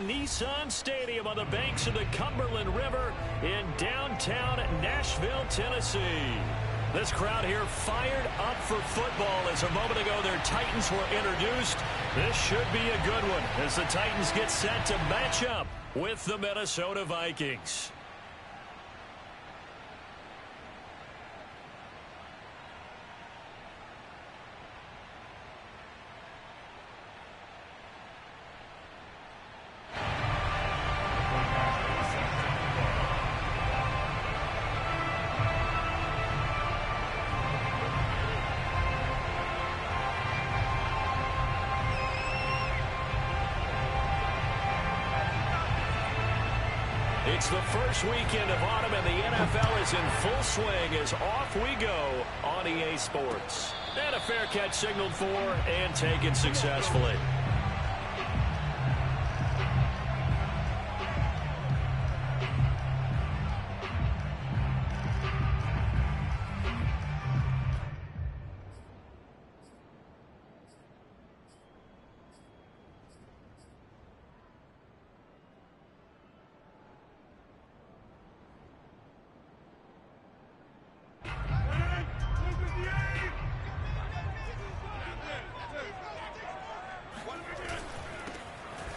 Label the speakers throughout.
Speaker 1: Nissan Stadium on the banks of the Cumberland River in downtown Nashville, Tennessee. This crowd here fired up for football as a moment ago their Titans were introduced. This should be a good one as the Titans get set to match up with the Minnesota Vikings. It's the first weekend of autumn, and the NFL is in full swing as off we go on EA Sports. And a fair catch signaled for and taken successfully.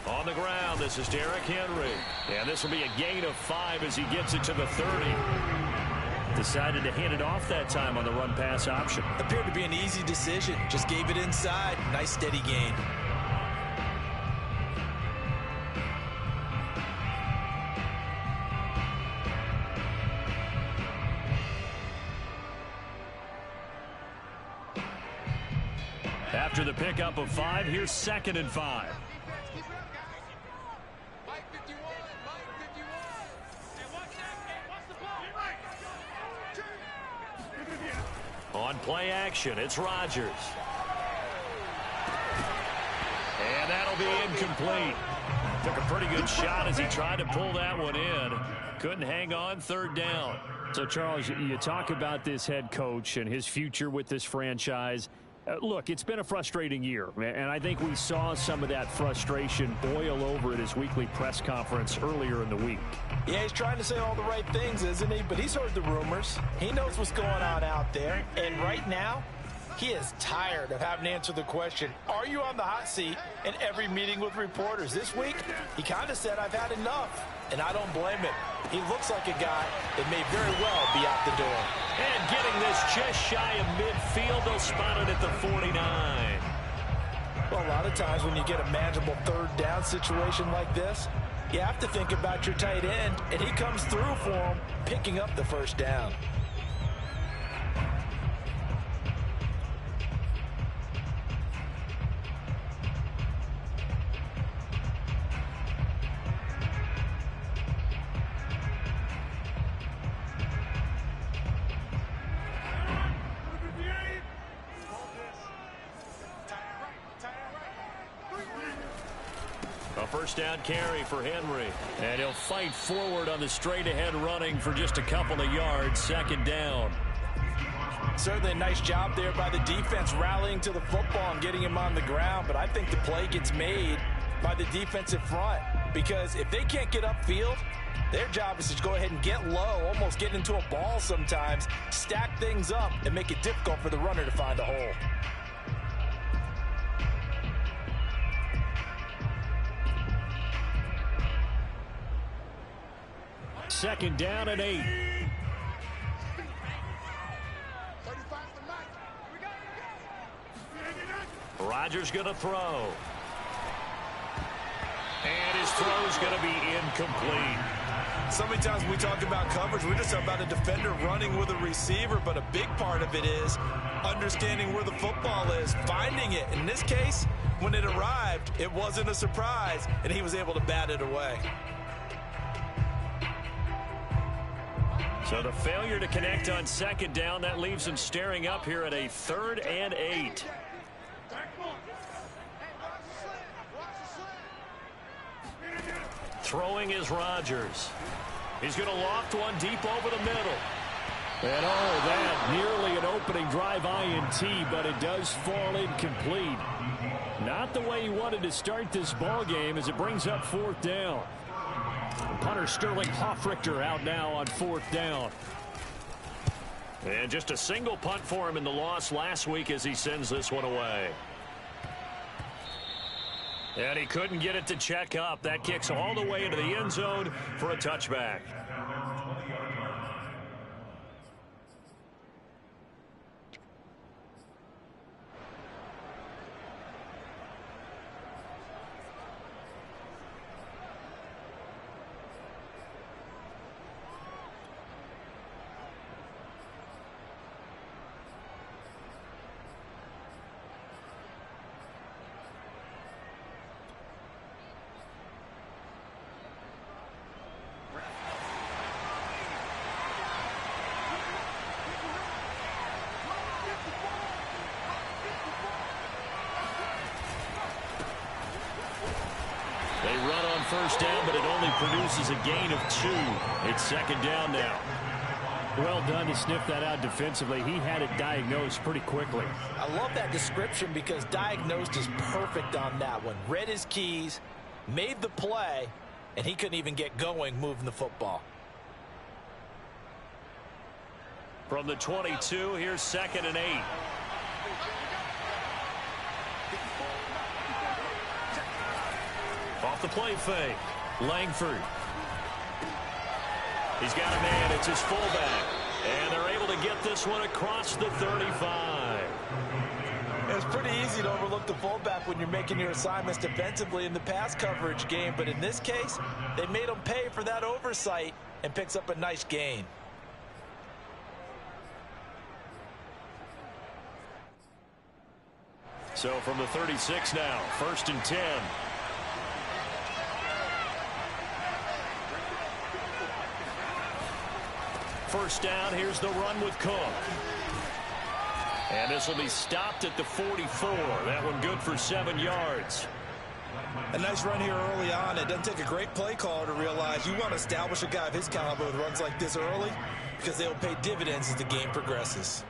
Speaker 1: On the ground, this is Derrick Henry. And this will be a gain of 5 as he gets it to the 30. Decided to hand it off that time on the run-pass option.
Speaker 2: Appeared to be an easy decision. Just gave it inside. Nice steady gain.
Speaker 1: After the pickup of 5, here's 2nd and 5. On play action, it's Rodgers. And that'll be incomplete. Took a pretty good shot as he tried to pull that one in. Couldn't hang on, 3rd down.
Speaker 3: So, Charles, you talk about this head coach and his future with this franchise. Look, it's been a frustrating year, and I think we saw some of that frustration boil over at his weekly press conference earlier in the week.
Speaker 2: Yeah, he's trying to say all the right things, isn't he? But he's heard the rumors. He knows what's going on out there. And right now, he is tired of having to answer the question, are you on the hot seat in every meeting with reporters? This week, he kind of said, I've had enough. And I don't blame him. He looks like a guy that may very well be out the door.
Speaker 1: And getting this just shy of midfield, they'll spot it at the 49.
Speaker 2: Well, a lot of times when you get a manageable 3rd down situation like this, you have to think about your tight end, and he comes through for him, picking up the 1st down.
Speaker 1: A 1st down carry for Henry. And he'll fight forward on the straight-ahead running for just a couple of yards. 2nd down.
Speaker 2: Certainly a nice job there by the defense rallying to the football and getting him on the ground. But I think the play gets made by the defensive front. Because if they can't get upfield, their job is to go ahead and get low, almost get into a ball sometimes, stack things up, and make it difficult for the runner to find a hole.
Speaker 1: Second down and 8. Rodgers going to throw. And his throw's going to be incomplete.
Speaker 2: So many times when we talk about coverage, we're just talking about a defender running with a receiver, but a big part of it is understanding where the football is, finding it. In this case, when it arrived, it wasn't a surprise, and he was able to bat it away.
Speaker 1: So the failure to connect on 2nd down, that leaves him staring up here at a 3rd and 8. Throwing is Rodgers. He's going to loft one deep over the middle.
Speaker 3: And oh, that nearly an opening drive INT, but it does fall incomplete. Not the way he wanted to start this ball game as it brings up 4th down. Punter Sterling Hoffrichter out now on 4th down. And just a single punt for him in the loss last week as he sends this one away. And he couldn't get it to check up. That kicks all the way into the end zone for a touchback. They run on first down, but it only produces a gain of 2. It's 2nd down now. Well done to sniff that out defensively. He had it diagnosed pretty quickly.
Speaker 2: I love that description because diagnosed is perfect on that one. Read his keys, made the play, and he couldn't even get going moving the football.
Speaker 1: From the 22, here's 2nd and 8. Off the play fake. Langford. He's got a man. It's his fullback. And they're able to get this one across the 35.
Speaker 2: It's pretty easy to overlook the fullback when you're making your assignments defensively in the pass coverage game. But in this case, they made him pay for that oversight and picks up a nice gain.
Speaker 1: So from the 36 now, 1st and 10. First down, here's the run with Cook. And this will be stopped at the 44. That one good for 7 yards.
Speaker 4: A nice run here early on. It doesn't take a great play caller to realize you want to establish a guy of his caliber with runs like this early because they'll pay dividends as the game progresses.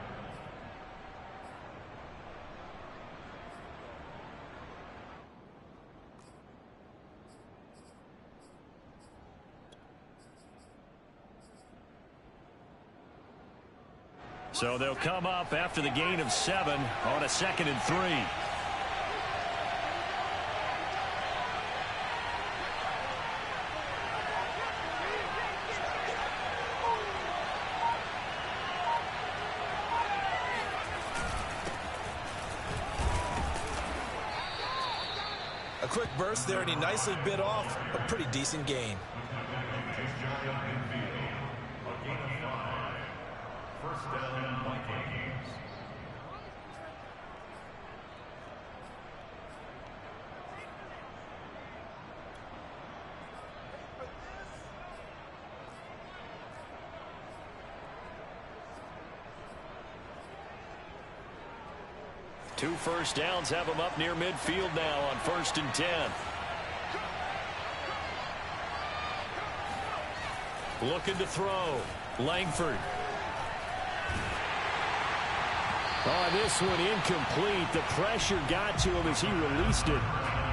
Speaker 1: So they'll come up after the gain of 7 on a 2nd and 3.
Speaker 4: A quick burst there, and he nicely bit off a pretty decent gain.
Speaker 1: Two first downs have them up near midfield now on 1st and 10. Looking to throw. Langford.
Speaker 3: Oh, this one incomplete. The pressure got to him as he released it.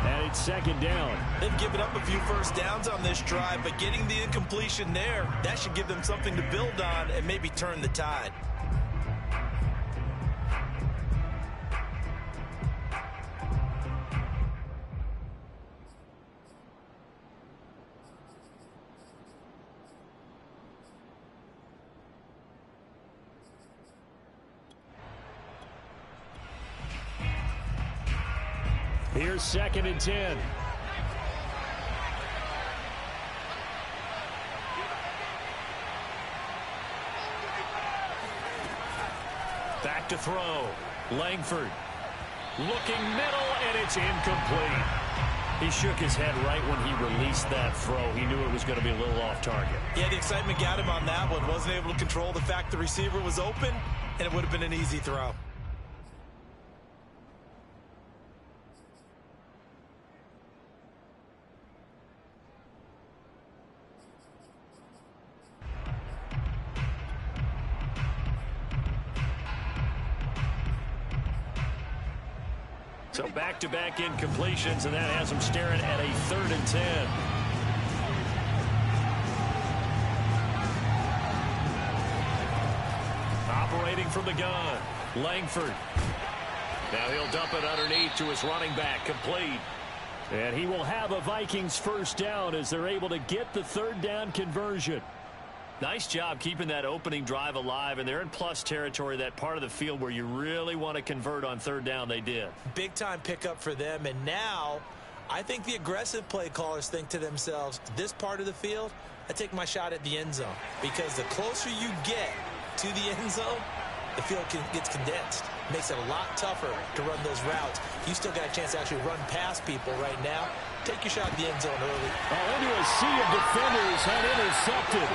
Speaker 3: And it's 2nd down.
Speaker 2: They've given up a few first downs on this drive, but getting the incompletion there, that should give them something to build on and maybe turn the tide.
Speaker 3: Here's 2nd and 10.
Speaker 1: Back to throw. Langford. Looking middle, and it's incomplete. He shook his head right when he released that throw. He knew it was going to be a little off target.
Speaker 2: Yeah, the excitement got him on that one. Wasn't able to control the fact the receiver was open, and it would have been an easy throw.
Speaker 1: So back-to-back incompletions, and that has them staring at a 3rd and 10. Operating from the gun, Langford. Now he'll dump it underneath to his running back, complete. And he will have a Vikings first down as they're able to get the 3rd down conversion. Nice job keeping that opening drive alive, and they're in plus territory, that part of the field where you really want to convert on 3rd down. They did.
Speaker 2: Big-time pickup for them, and now I think the aggressive play callers think to themselves, this part of the field, I take my shot at the end zone, because the closer you get to the end zone, the field gets condensed. Makes it a lot tougher to run those routes. You still got a chance to actually run past people right now. Take your shot at the end zone early.
Speaker 3: Into a sea of defenders and intercepted.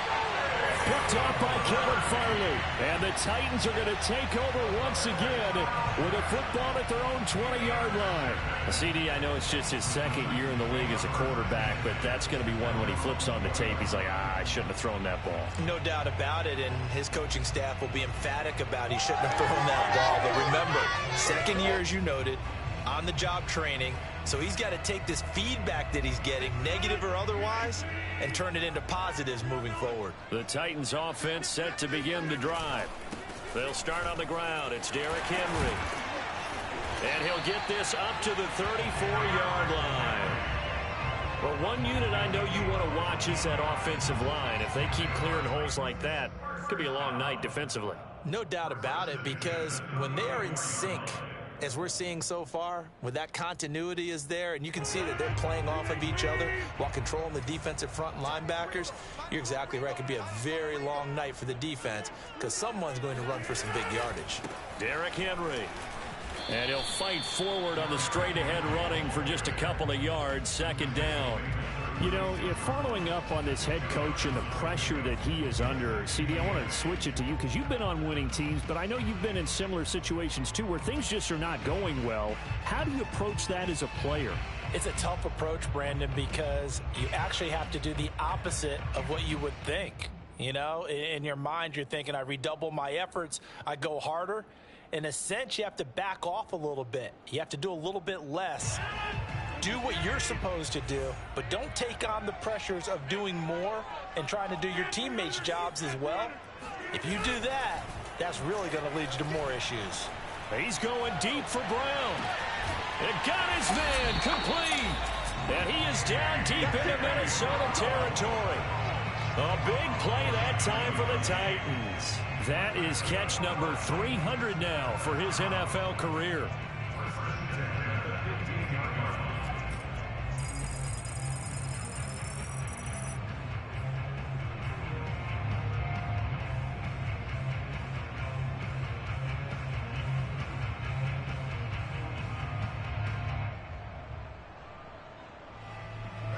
Speaker 3: Picked off by Kevin Farley. And the Titans are going to take over once again with a football at their own 20-yard line.
Speaker 1: CD, I know it's just his 2nd year in the league as a quarterback, but that's going to be one when he flips on the tape. He's like, I shouldn't have thrown that ball.
Speaker 2: No doubt about it, and his coaching staff will be emphatic about he shouldn't have thrown that ball. But remember, 2nd year, as you noted, on-the-job training. So he's got to take this feedback that he's getting, negative or otherwise, and turn it into positives moving forward.
Speaker 1: The Titans offense set to begin the drive. They'll start on the ground. It's Derrick Henry. And he'll get this up to the 34-yard line. Well, one unit I know you want to watch is that offensive line. If they keep clearing holes like that, it could be a long night defensively.
Speaker 2: No doubt about it, because when they are in sync, as we're seeing so far, when that continuity is there, and you can see that they're playing off of each other while controlling the defensive front linebackers, you're exactly right. It could be a very long night for the defense because someone's going to run for some big yardage.
Speaker 1: Derrick Henry. And he'll fight forward on the straight-ahead running for just a couple of yards, 2nd down.
Speaker 3: You know, if following up on this head coach and the pressure that he is under, CD, I want to switch it to you because you've been on winning teams, but I know you've been in similar situations too where things just are not going well. How do you approach that as a player?
Speaker 2: It's a tough approach, Brandon, because you actually have to do the opposite of what you would think. You know, in your mind, you're thinking, I redouble my efforts, I go harder. In a sense, you have to back off a little bit. You have to do a little bit less. Do what you're supposed to do, but don't take on the pressures of doing more and trying to do your teammates' jobs as well. If you do that, that's really going to lead you to more issues.
Speaker 1: He's going deep for Brown. And got his man complete. And he is down deep into Minnesota territory. A big play that time for the Titans. That is catch number 300 now for his NFL career.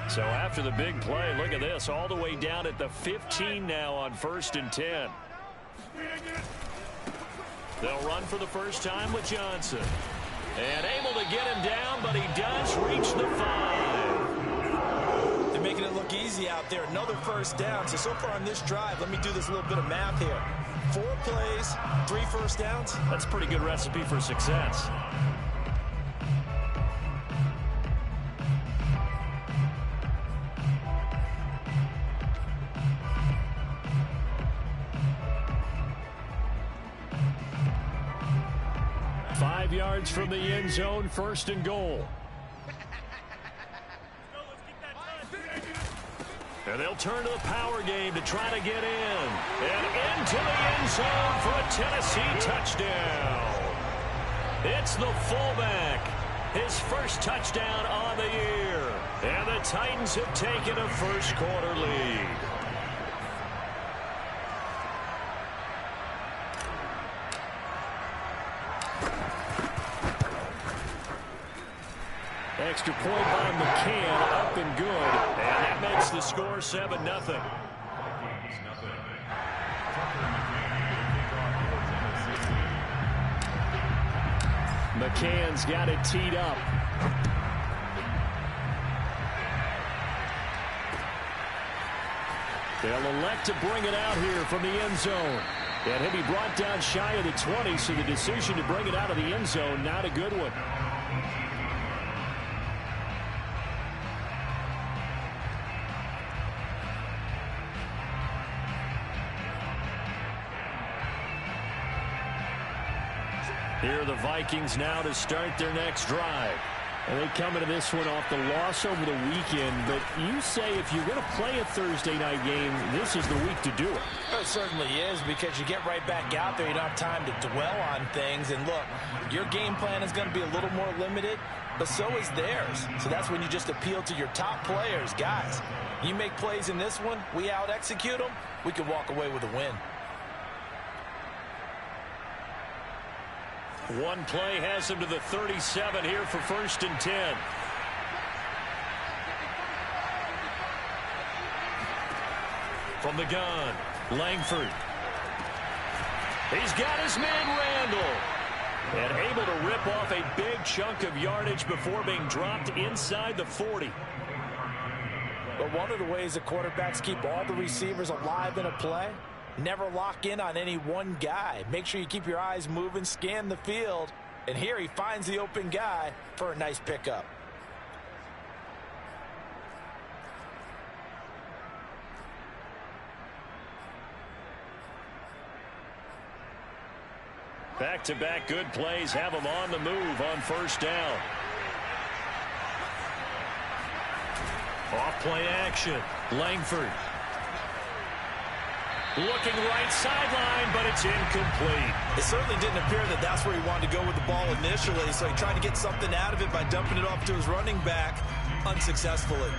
Speaker 1: So after the big play, look at this, all the way down at the 15 now on 1st and 10. They'll run for the first time with Johnson. And able to get him down, but he does reach the 5.
Speaker 2: They're making it look easy out there. Another first down. So far on this drive, let me do this little bit of math here. 4 plays, 3 first downs.
Speaker 1: That's a pretty good recipe for success. Yards from the end zone, 1st and goal. And they'll turn to the power game to try to get in. And into the end zone for a Tennessee touchdown. It's the fullback. His first touchdown on the year. And the Titans have taken a first quarter lead. Extra point by McCann, up and good. And that makes the score 7-0. McCann's got it teed up. They'll elect to bring it out here from the end zone. And he'll be brought down shy of the 20, so the decision to bring it out of the end zone, not a good one. Here are the Vikings now to start their next drive.
Speaker 3: And they come into this one off the loss over the weekend, but you say if you're going to play a Thursday night game, this is the week to do it.
Speaker 2: It certainly is, because you get right back out there. You don't have time to dwell on things. And look, your game plan is going to be a little more limited, but so is theirs. So that's when you just appeal to your top players. Guys, you make plays in this one, we out-execute them, we can walk away with a win.
Speaker 1: One play has him to the 37 here for 1st and 10. From the gun, Langford. He's got his man Randall. And able to rip off a big chunk of yardage before being dropped inside the 40.
Speaker 2: But one of the ways the quarterbacks keep all the receivers alive in a play, never lock in on any one guy. Make sure you keep your eyes moving, scan the field. And here he finds the open guy for a nice pickup.
Speaker 1: Back-to-back good plays have him on the move on 1st down. Off-play action. Langford. Looking right sideline, but it's incomplete.
Speaker 4: It certainly didn't appear that that's where he wanted to go with the ball initially, so he tried to get something out of it by dumping it off to his running back unsuccessfully.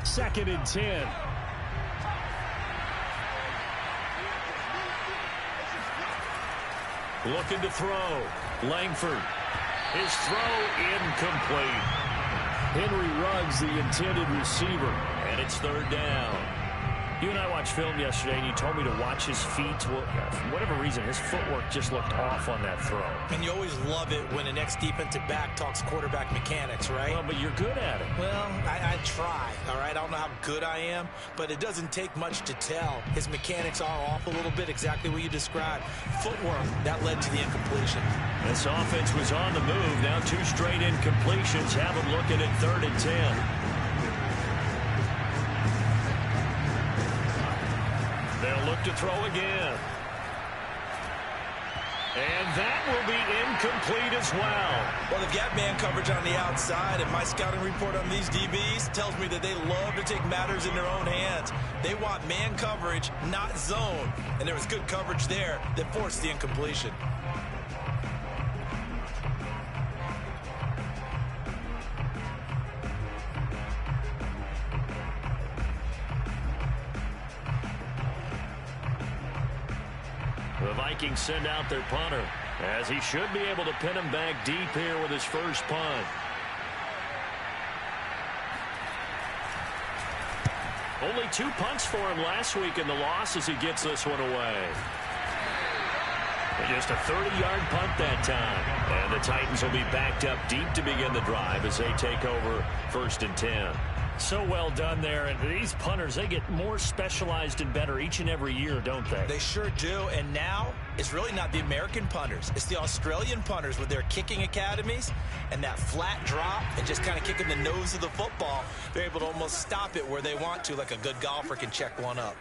Speaker 3: Second and 10.
Speaker 1: Looking to throw. Langford. His throw incomplete.
Speaker 3: Henry Ruggs, the intended receiver.
Speaker 1: And it's 3rd down.
Speaker 3: You and I watched film yesterday, and you told me to watch his feet. Well, for whatever reason, his footwork just looked off on that throw.
Speaker 4: And you always love it when an ex-defensive back talks quarterback mechanics, right?
Speaker 3: Well, but you're good at it.
Speaker 4: Well, I try, all right? I don't know how good I am, but it doesn't take much to tell. His mechanics are off a little bit, exactly what you described. Footwork, that led to the incompletion.
Speaker 1: This offense was on the move. Now 2 straight incompletions have him looking at 3rd and 10. They'll look to throw again. And that will be incomplete as well.
Speaker 4: Well, they've got man coverage on the outside, and my scouting report on these DBs tells me that they love to take matters in their own hands. They want man coverage, not zone. And there was good coverage there that forced the incompletion.
Speaker 1: The Vikings send out their punter, as he should be able to pin him back deep here with his first punt. Only 2 punts for him last week in the loss as he gets this one away. Just a 30-yard punt that time. And the Titans will be backed up deep to begin the drive as they take over 1st and 10.
Speaker 3: So well done there. And these punters, they get more specialized and better each and every year, don't they?
Speaker 4: They sure do. And now it's really not the American punters. It's the Australian punters with their kicking academies and that flat drop and just kind of kicking the nose of the football. They're able to almost stop it where they want to, like a good golfer can check one up.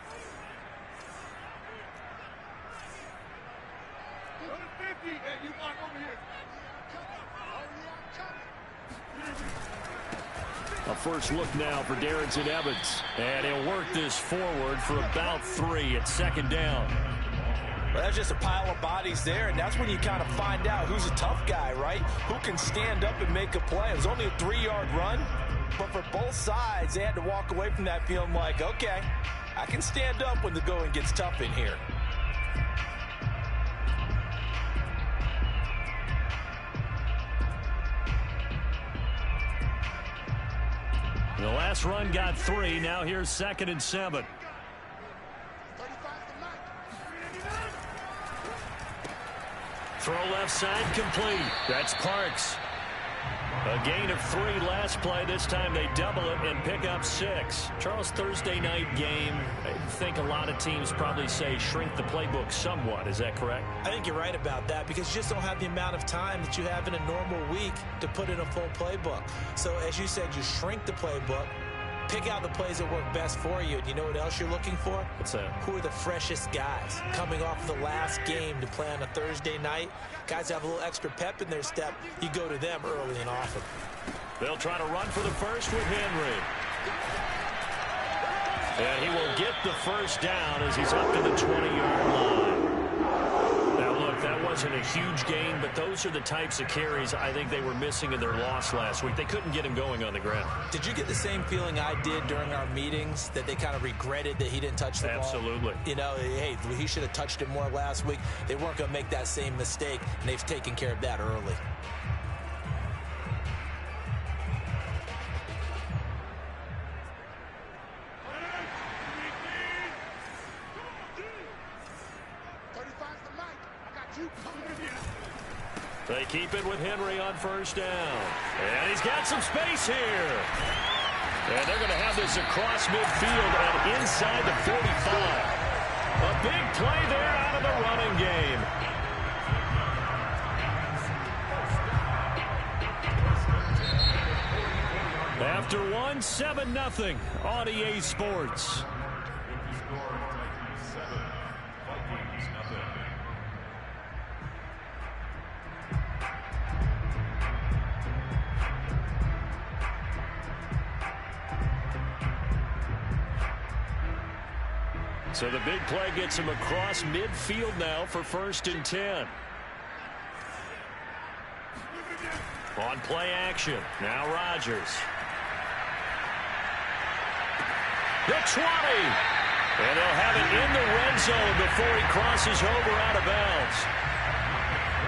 Speaker 3: A first look now for Darrington Evans.
Speaker 1: And he'll work this forward for about 3 at 2nd down.
Speaker 2: Well, that's just a pile of bodies there, and that's when you kind of find out who's a tough guy, right? Who can stand up and make a play. It was only a 3-yard run, but for both sides, they had to walk away from that feeling like, okay, I can stand up when the going gets tough in here.
Speaker 1: The last run got 3. Now here's 2nd and 7. Throw left side complete. That's Parks. A gain of 3 last play. This time they double it and pick up 6.
Speaker 3: Charles, Thursday night game, I think a lot of teams probably say shrink the playbook somewhat. Is that correct?
Speaker 2: I think you're right about that because you just don't have the amount of time that you have in a normal week to put in a full playbook. So as you said, you shrink the playbook,
Speaker 4: Pick out the plays that work best for you. And you know what else you're looking for?
Speaker 3: What's that?
Speaker 4: Who are the freshest guys coming off the last game to play on a Thursday night? Guys have a little extra pep in their step. You go to them early and often.
Speaker 1: They'll try to run for the first with Henry. And he will get the first down as he's up to the 20-yard line. Now, look, that wasn't a huge gain, but those are the types of carries I think they were missing in their loss last week. They couldn't get him going on the ground.
Speaker 4: Did you get the same feeling I did during our meetings, that they kind of regretted that he didn't touch the ball?
Speaker 1: Absolutely.
Speaker 4: You know, hey, he should have touched it more last week. They weren't going to make that same mistake, and they've taken care of that early.
Speaker 1: They keep it with Henry on first down. And he's got some space here. And they're going to have this across midfield and inside the 45. A big play there out of the running game. After one, 7-0 on EA Sports. So the big play gets him across midfield now for 1st and 10. On play action. Now Rodgers. The 20. And they'll have it in the red zone before he crosses over out of bounds.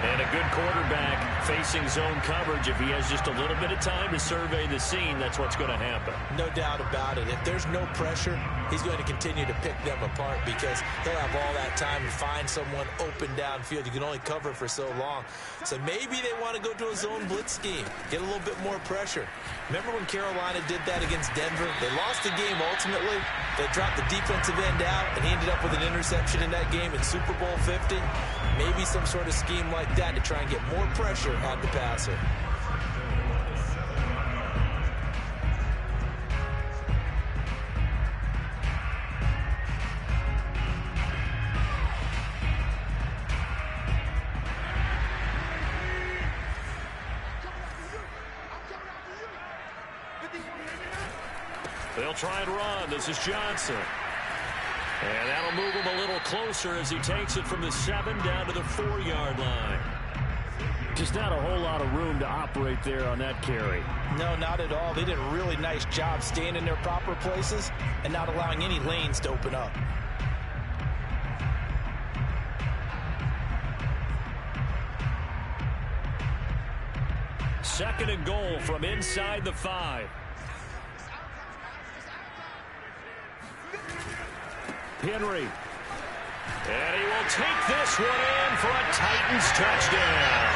Speaker 1: And a good quarterback facing zone coverage. If he has just a little bit of time to survey the scene, that's what's going to happen.
Speaker 4: No doubt about it. If there's no pressure, he's going to continue to pick them apart because he'll have all that time to find someone open downfield. You can only cover for so long. So maybe they want to go to a zone blitz scheme, get a little bit more pressure. Remember when Carolina did that against Denver? They lost the game ultimately. They dropped the defensive end out, and he ended up with an interception in that game in Super Bowl 50. Maybe some sort of scheme like that to try and get more pressure on the passer.
Speaker 1: They'll try and run. This is Johnson. And that'll move him a little closer as he takes it from the 7 down to the 4-yard line.
Speaker 3: Just not a whole lot of room to operate there on that carry.
Speaker 2: No, not at all. They did a really nice job staying in their proper places and not allowing any lanes to open up.
Speaker 1: Second and goal from inside the 5. Henry. And he will take this one in for a Titans touchdown.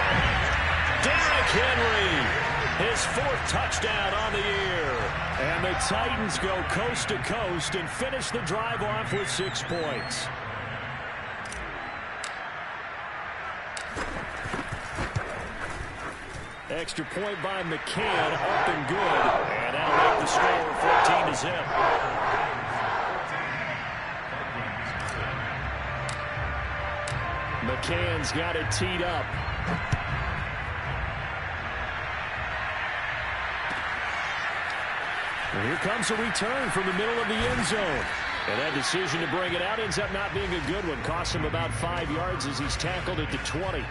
Speaker 1: Derrick Henry, his 4th touchdown on the year. And the Titans go coast to coast and finish the drive off with 6 points. Extra point by McCann, up and good. And that'll make the score 14-0. McCann's got it teed up. And here comes a return from the middle of the end zone. And that decision to bring it out ends up not being a good one. Costs him about 5 yards as he's tackled at the 20.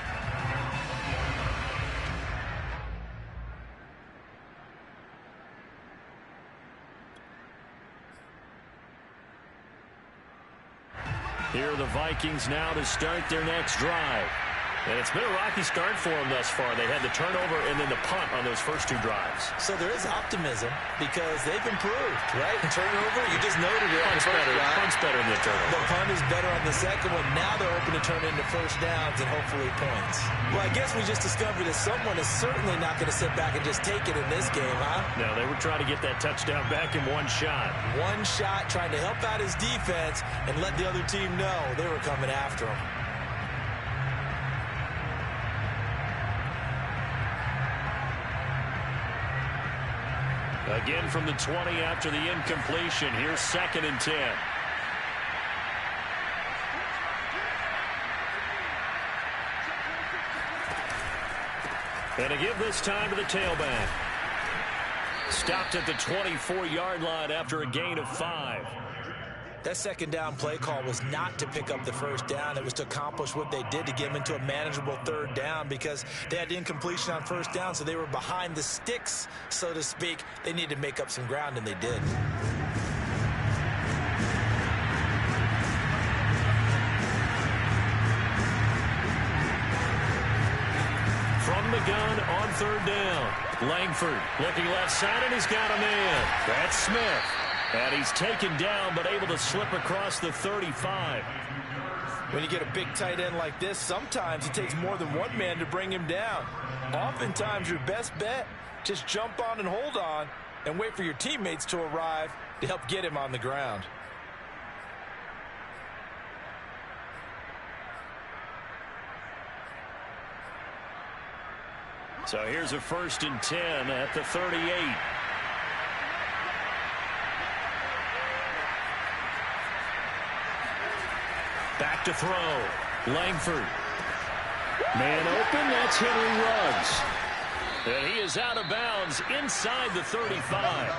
Speaker 1: Here are the Vikings now to start their next drive. And it's been a rocky start for them thus far. They had the turnover and then the punt on those first 2 drives.
Speaker 4: So there is optimism because they've improved, right? Turnover, you just noted it.
Speaker 1: Punt's better than the turnover.
Speaker 4: The punt is better on the second one. Now they're open to turn into first downs and hopefully points. Well, I guess we just discovered that someone is certainly not going to sit back and just take it in this game, huh?
Speaker 1: No, they were trying to get that touchdown back in one shot.
Speaker 4: One shot, trying to help out his defense and let the other team know they were coming after him.
Speaker 3: Again from the 20 after the incompletion. Here's 2nd and 10. And a give this time to the tailback. Stopped at the 24-yard line after a gain of 5.
Speaker 4: That 2nd down play call was not to pick up the 1st down. It was to accomplish what they did to get them into a manageable 3rd down because they had incompletion on 1st down, so they were behind the sticks, so to speak. They needed to make up some ground, and they did.
Speaker 3: From the gun on 3rd down. Langford looking left side, and he's got a man. That's Smith. And he's taken down, but able to slip across the 35.
Speaker 2: When you get a big tight end like this, sometimes it takes more than one man to bring him down. Oftentimes, your best bet, just jump on and hold on and wait for your teammates to arrive to help get him on the ground.
Speaker 3: So here's a 1st and 10 at the 38. Back to throw. Langford. Man open. That's Henry Ruggs. And he is out of bounds inside the 35.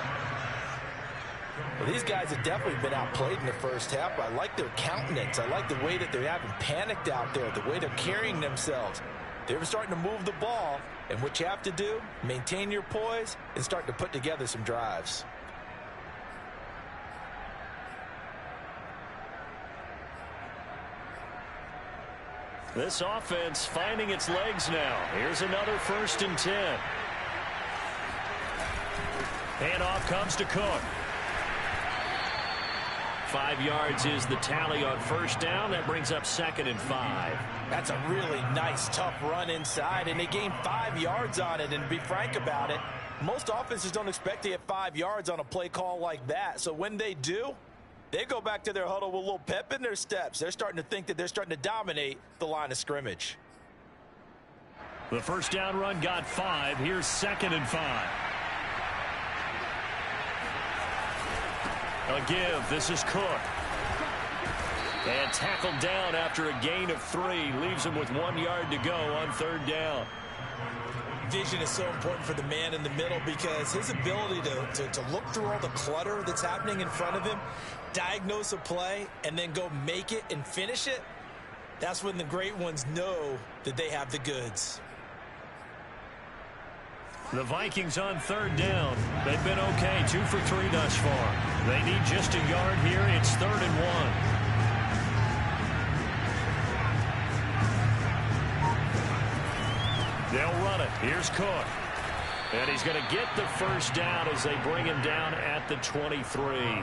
Speaker 2: Well, these guys have definitely been outplayed in the 1st half. I like their countenance. I like the way that they haven't panicked out there, the way they're carrying themselves. They're starting to move the ball, and what you have to do, maintain your poise and start to put together some drives.
Speaker 3: This offense finding its legs now. Here's another 1st and 10. Handoff comes to Cook. 5 yards is the tally on 1st down. That brings up 2nd and 5.
Speaker 2: That's a really nice, tough run inside, and they gained 5 yards on it. And to be frank about it, most offenses don't expect to get 5 yards on a play call like that. So when they do, they go back to their huddle with a little pep in their steps. They're starting to think that they're starting to dominate the line of scrimmage.
Speaker 3: The 1st down run got 5. Here's 2nd and 5. A give. This is Cook. And tackled down after a gain of 3. Leaves him with 1 yard to go on 3rd down.
Speaker 4: Vision is so important for the man in the middle because his ability to look through all the clutter that's happening in front of him, diagnose a play, and then go make it and finish it, that's when the great ones know that they have the goods.
Speaker 3: The Vikings on 3rd down. They've been okay, 2 for 3 thus far. They need just a yard here. It's 3rd and 1. They'll run it. Here's Cook. And he's going to get the 1st down as they bring him down at the 23.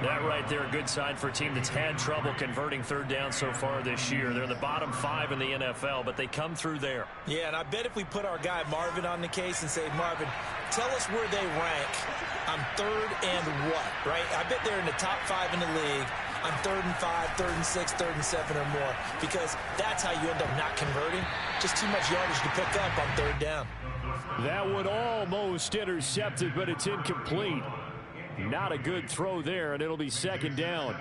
Speaker 3: That right there, a good sign for a team that's had trouble converting 3rd down so far this year. They're in the bottom 5 in the NFL, but they come through there.
Speaker 4: Yeah, and I bet if we put our guy Marvin on the case and say, Marvin, tell us where they rank on 3rd and what, right? I bet they're in the top 5 in the league on 3rd and 5, 3rd and 6, 3rd and 7 or more, because that's how you end up not converting. Just too much yardage to pick up on 3rd down.
Speaker 3: That would almost intercept it, but it's incomplete. Not a good throw there, and it'll be 2nd down.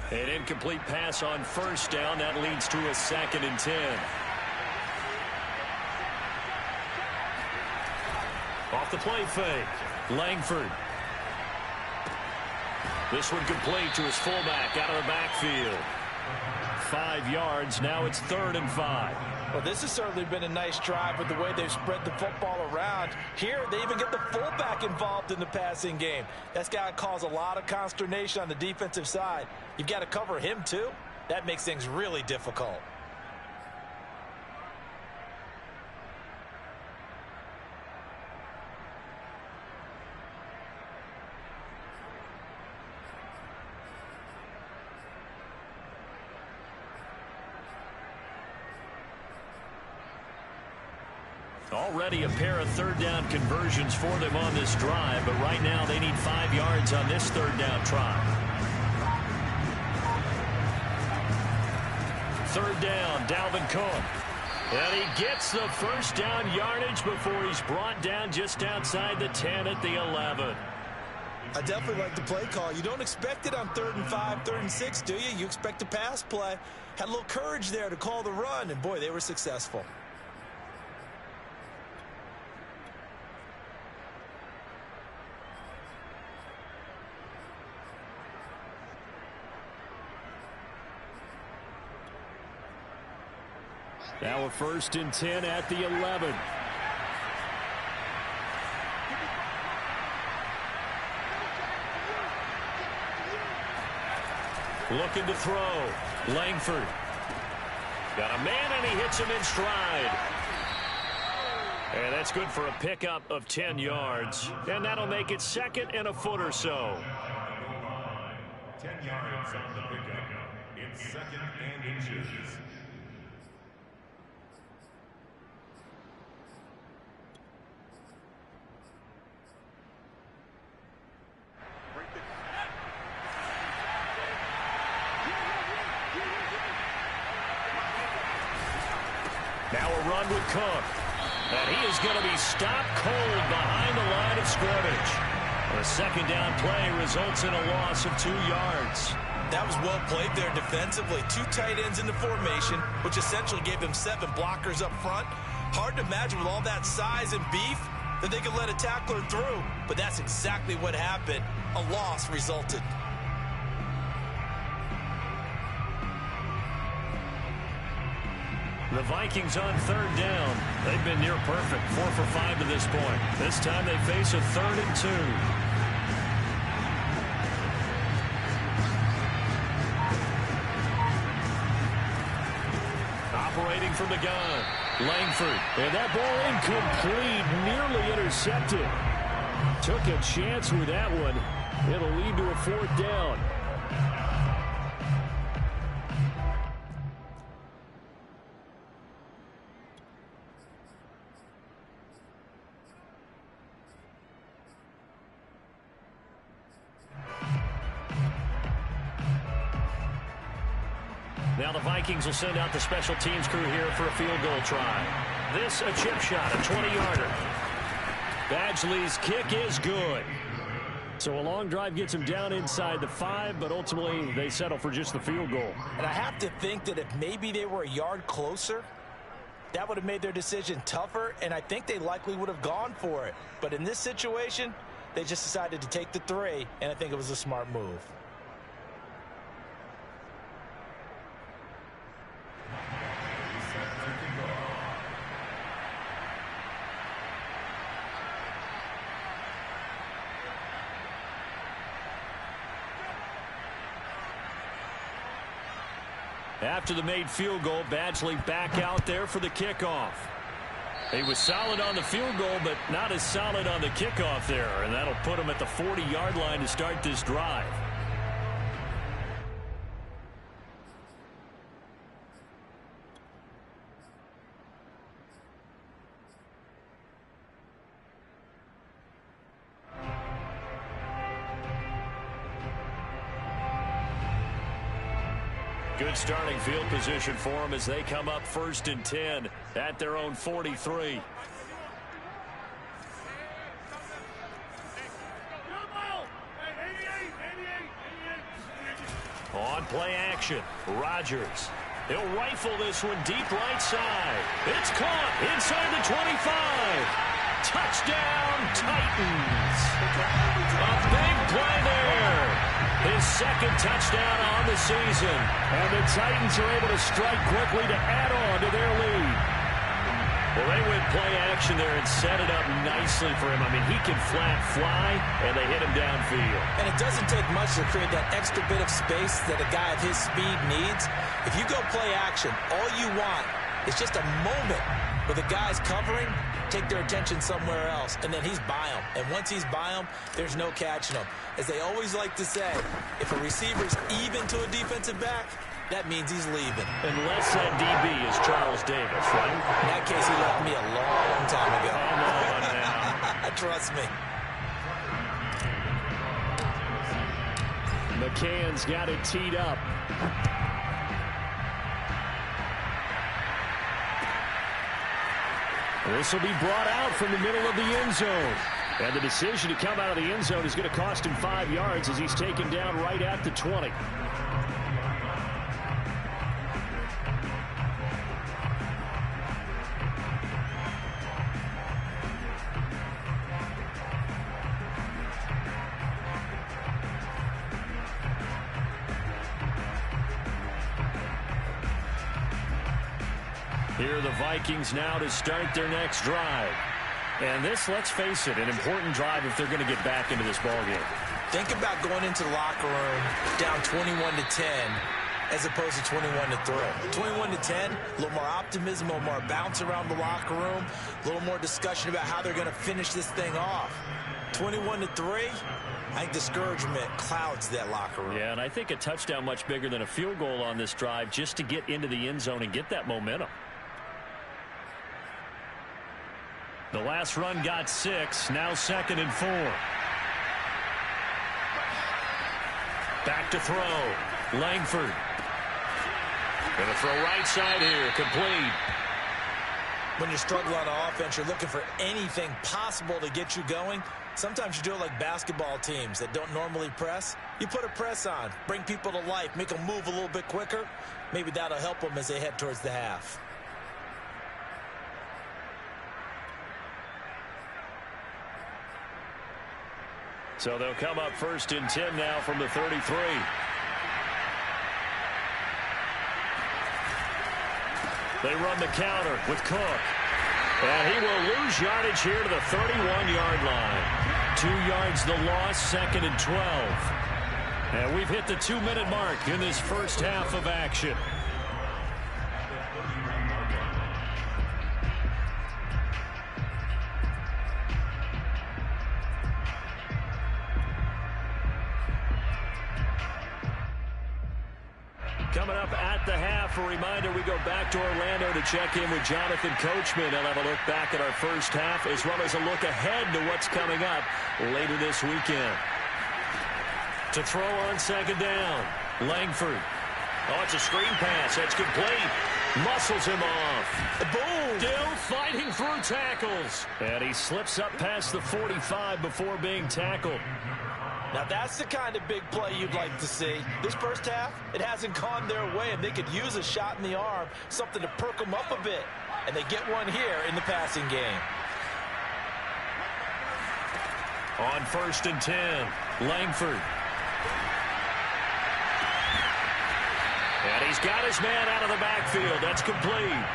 Speaker 3: An incomplete pass on 1st down. That leads to a 2nd and 10. Off the play fake. Langford. This one complete to his fullback out of the backfield. 5 yards. Now it's 3rd and 5.
Speaker 2: Well, this has certainly been a nice drive with the way they've spread the football around. Here, they even get the fullback involved in the passing game. That's got to cause a lot of consternation on the defensive side. You've got to cover him, too. That makes things really difficult.
Speaker 3: Already a pair of 3rd down conversions for them on this drive, but right now they need 5 yards on this 3rd down try.
Speaker 1: third down. Dalvin Cook. And he gets the first down yardage before he's brought down just outside the 10 at the 11.
Speaker 4: I definitely like the play call. You don't expect it on 3rd and 5, 3rd and 6, do you? You expect a pass play. Had a little courage there to call the run, and boy, they were successful.
Speaker 3: Now a 1st and 10 at the 11.
Speaker 1: Looking to throw. Langford. Got a man, and he hits him in stride. And that's good for a pickup of 10 yards. And that'll make it 2nd and a foot or so.
Speaker 5: 10 yards on the pickup. It's 2nd and inches.
Speaker 1: Now a run with Cook. And he is going to be stopped cold behind the line of scrimmage. A 2nd down play results in a loss of 2 yards.
Speaker 4: That was well played there defensively. 2 tight ends in the formation, which essentially gave them 7 blockers up front. Hard to imagine with all that size and beef that they could let a tackler through. But that's exactly what happened. A loss resulted.
Speaker 1: The Vikings on 3rd down. They've been near perfect, 4 for 5 to this point. This time they face a 3rd and 2. Operating from the gun. Langford. And that ball incomplete, nearly intercepted. Took a chance with that one. It'll lead to a 4th down. Now the Vikings will send out the special teams crew here for a field goal try. This a chip shot, a 20-yarder. Badgley's kick is good.
Speaker 3: So a long drive gets him down inside the 5, but ultimately they settle for just the field goal.
Speaker 2: And I have to think that if maybe they were a yard closer, that would have made their decision tougher, and I think they likely would have gone for it. But in this situation, they just decided to take the 3, and I think it was a smart move.
Speaker 1: After the made field goal, Badgley back out there for the kickoff. He was solid on the field goal, but not as solid on the kickoff there, and that'll put him at the 40-yard line to start this drive. Good starting field position for them as they come up 1st and 10 at their own 43. On play action, Rodgers. He'll rifle this one deep right side. It's caught inside the 25. Touchdown, Titans. A big play there. His 2nd touchdown on the season.
Speaker 3: And the Titans are able to strike quickly to add on to their lead.
Speaker 1: Well, they went play action there and set it up nicely for him. I mean, he can flat fly, and they hit him downfield.
Speaker 4: And it doesn't take much to create that extra bit of space that a guy of his speed needs. If you go play action, all you want is just a moment where the guy's covering, take their attention somewhere else, and then he's by him. And once he's by him, there's no catching him. As they always like to say, if a receiver's even to a defensive back, that means he's leaving.
Speaker 1: Unless that DB is Charles Davis, right?
Speaker 4: In that case, he left me a long time ago.
Speaker 1: Come on now.
Speaker 4: Trust me.
Speaker 3: McCann's got it teed up. This will be brought out from the middle of the end zone. And the decision to come out of the end zone is going to cost him 5 yards as he's taken down right at the 20. Here are the Vikings now to start their next drive. And this, let's face it, an important drive if they're going to get back into this ballgame.
Speaker 4: Think about going into the locker room down 21-10 as opposed to 21-3. 21-10, a little more optimism, a little more bounce around the locker room, a little more discussion about how they're going to finish this thing off. 21-3, I think discouragement clouds that locker room.
Speaker 3: Yeah, and I think a touchdown much bigger than a field goal on this drive just to get into the end zone and get that momentum. The last run got 6, now 2nd and 4. Back to throw. Langford. Going to throw right side here. Complete.
Speaker 4: When you struggle on offense, you're looking for anything possible to get you going. Sometimes you do it like basketball teams that don't normally press. You put a press on, bring people to life, make them move a little bit quicker. Maybe that'll help them as they head towards the half.
Speaker 3: So they'll come up 1st and 10 now from the 33. They run the counter with Cook. And he will lose yardage here to the 31-yard line. 2 yards the loss, 2nd and 12. And we've hit the 2-minute mark in this first half of action. Coming up at the half, a reminder, we go back to Orlando to check in with Jonathan Coachman. He'll have a look back at our first half as well as a look ahead to what's coming up later this weekend. To throw on 2nd down, Langford. Oh, it's a screen pass. That's complete. Muscles him off. Boom! Still fighting through tackles. And he slips up past the 45 before being tackled.
Speaker 2: Now that's the kind of big play you'd like to see. This first half, it hasn't gone their way, and they could use a shot in the arm, something to perk them up a bit. And they get one here in the passing game.
Speaker 3: On 1st and 10, Langford. And he's got his man out of the backfield. That's complete.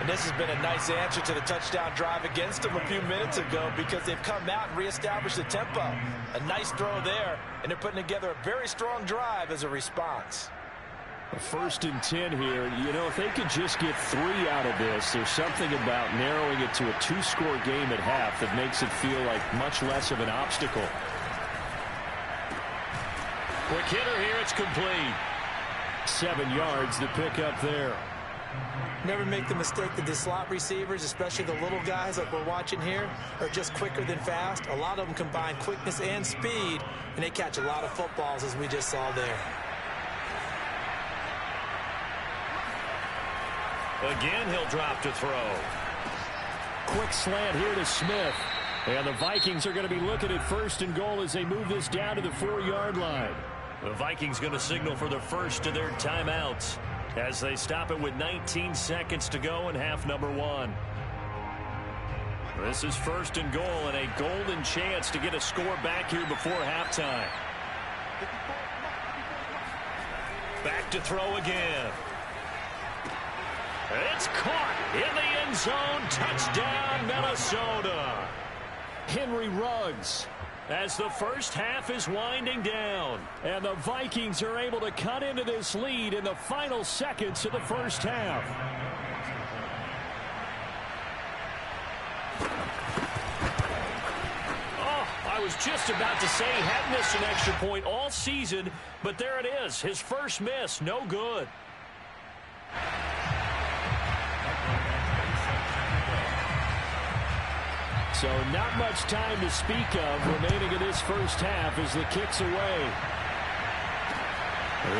Speaker 2: And this has been a nice answer to the touchdown drive against them a few minutes ago because they've come out and reestablished the tempo. A nice throw there, and they're putting together a very strong drive as a response.
Speaker 3: 1st and 10 here. You know, if they could just get 3 out of this, there's something about narrowing it to a 2-score game at half that makes it feel like much less of an obstacle. Quick hitter here, it's complete. 7 yards, the pickup there.
Speaker 4: Never make the mistake that the slot receivers, especially the little guys like we're watching here, are just quicker than fast. A lot of them combine quickness and speed, and they catch a lot of footballs, as we just saw there.
Speaker 3: Again, he'll drop to throw. Quick slant here to Smith. And the Vikings are going to be looking at 1st and goal as they move this down to the 4-yard line. The Vikings going to signal for the first of their timeouts as they stop it with 19 seconds to go in half number 1. This is 1st and goal and a golden chance to get a score back here before halftime. Back to throw again. It's caught in the end zone. Touchdown, Minnesota. Henry Ruggs. As the first half is winding down, and the Vikings are able to cut into this lead in the final seconds of the first half. Oh, I was just about to say he hadn't missed an extra point all season, but there it is. His first miss, no good. So not much time to speak of remaining in this first half as the kick's away.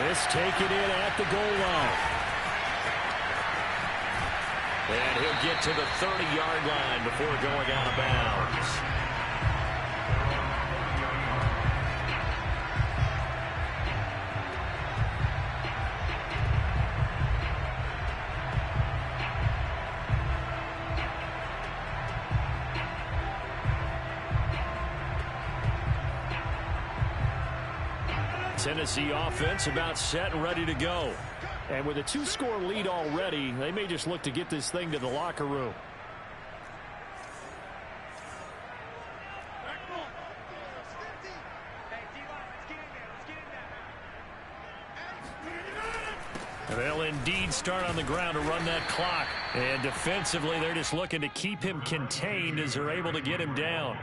Speaker 3: This taken in at the goal line.
Speaker 1: And he'll get to the 30-yard line before going out of bounds. Tennessee offense about set and ready to go.
Speaker 3: And with a 2-score lead already, they may just look to get this thing to the locker room.
Speaker 1: They'll indeed start on the ground to run that clock. And defensively, they're just looking to keep him contained as they're able to get him down.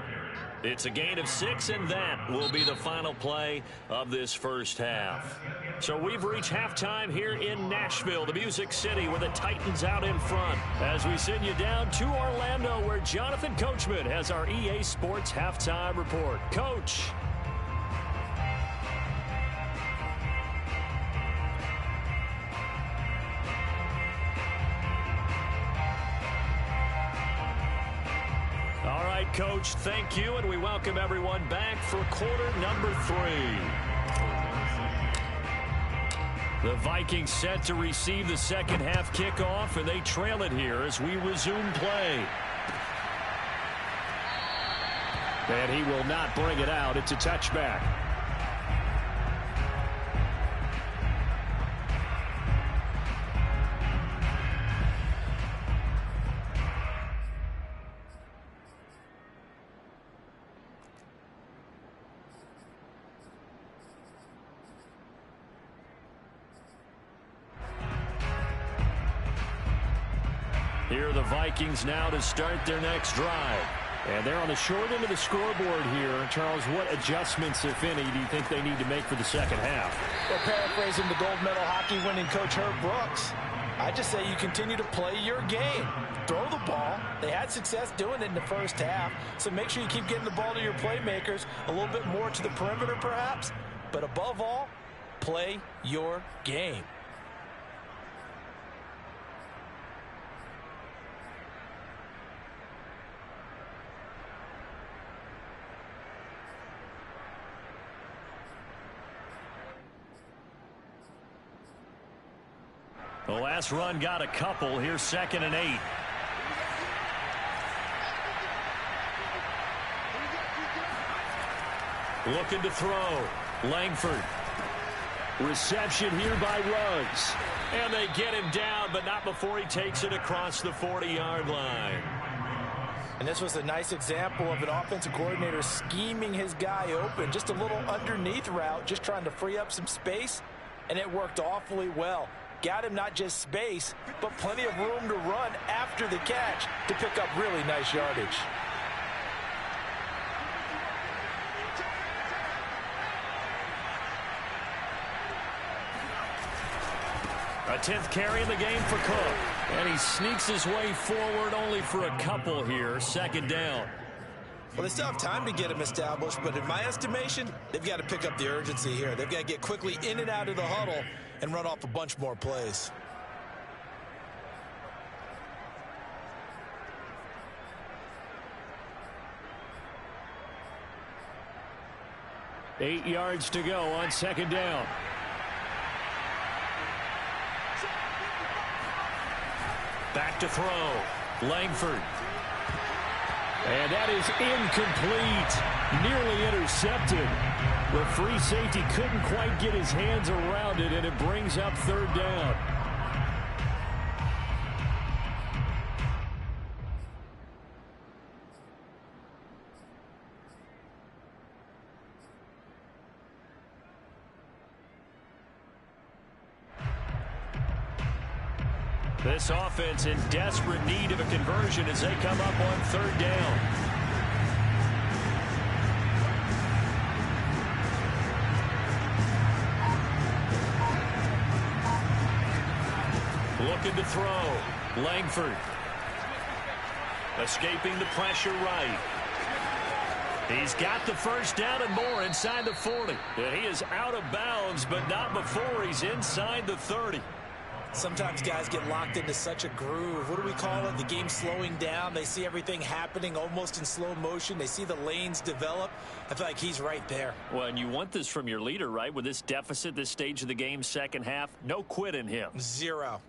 Speaker 1: It's a gain of 6, and that will be the final play of this first half. So we've reached halftime here in Nashville, the Music City, with the Titans out in front. As we send you down to Orlando, where Jonathan Coachman has our EA Sports halftime report. Coach. Coach, thank you, and we welcome everyone back for quarter number 3. The Vikings set to receive the second half kickoff, and they trail it here as we resume play.
Speaker 3: And he will not bring it out. It's a touchback.
Speaker 1: Here are the Vikings now to start their next drive.
Speaker 3: And they're on the short end of the scoreboard here. Charles, what adjustments, if any, do you think they need to make for the second half?
Speaker 2: Well, paraphrasing the gold medal hockey winning coach Herb Brooks, I just say you continue to play your game. Throw the ball. They had success doing it in the first half, so make sure you keep getting the ball to your playmakers, a little bit more to the perimeter perhaps, but above all, play your game.
Speaker 1: The last run got a couple. Here's 2nd and 8. Looking to throw. Langford.
Speaker 3: Reception here by Ruggs.
Speaker 1: And they get him down, but not before he takes it across the 40-yard line.
Speaker 2: And this was a nice example of an offensive coordinator scheming his guy open. Just a little underneath route, just trying to free up some space, and it worked awfully well. Got him not just space, but plenty of room to run after the catch to pick up really nice yardage.
Speaker 1: A 10th carry in the game for Cook. And he sneaks his way forward only for a couple here. 2nd down.
Speaker 4: Well, they still have time to get him established, but in my estimation, they've got to pick up the urgency here. They've got to get quickly in and out of the huddle and run off a bunch more plays.
Speaker 3: Eight yards to go on 2nd down.
Speaker 1: Back to throw. Langford.
Speaker 3: And that is incomplete. Nearly intercepted. The free safety couldn't quite get his hands around it, and it brings up 3rd down.
Speaker 1: This offense in desperate need of a conversion as they come up on 3rd down. Looking to throw. Langford. Escaping the pressure right. He's got the 1st down and more inside the 40. And he is out of bounds, but not before he's inside the 30.
Speaker 4: Sometimes guys get locked into such a groove. What do we call it? The game slowing down. They see everything happening almost in slow motion. They see the lanes develop. I feel like he's right there.
Speaker 3: Well, and you want this from your leader, right? With this deficit, this stage of the game, second half, no quit in him.
Speaker 4: Zero.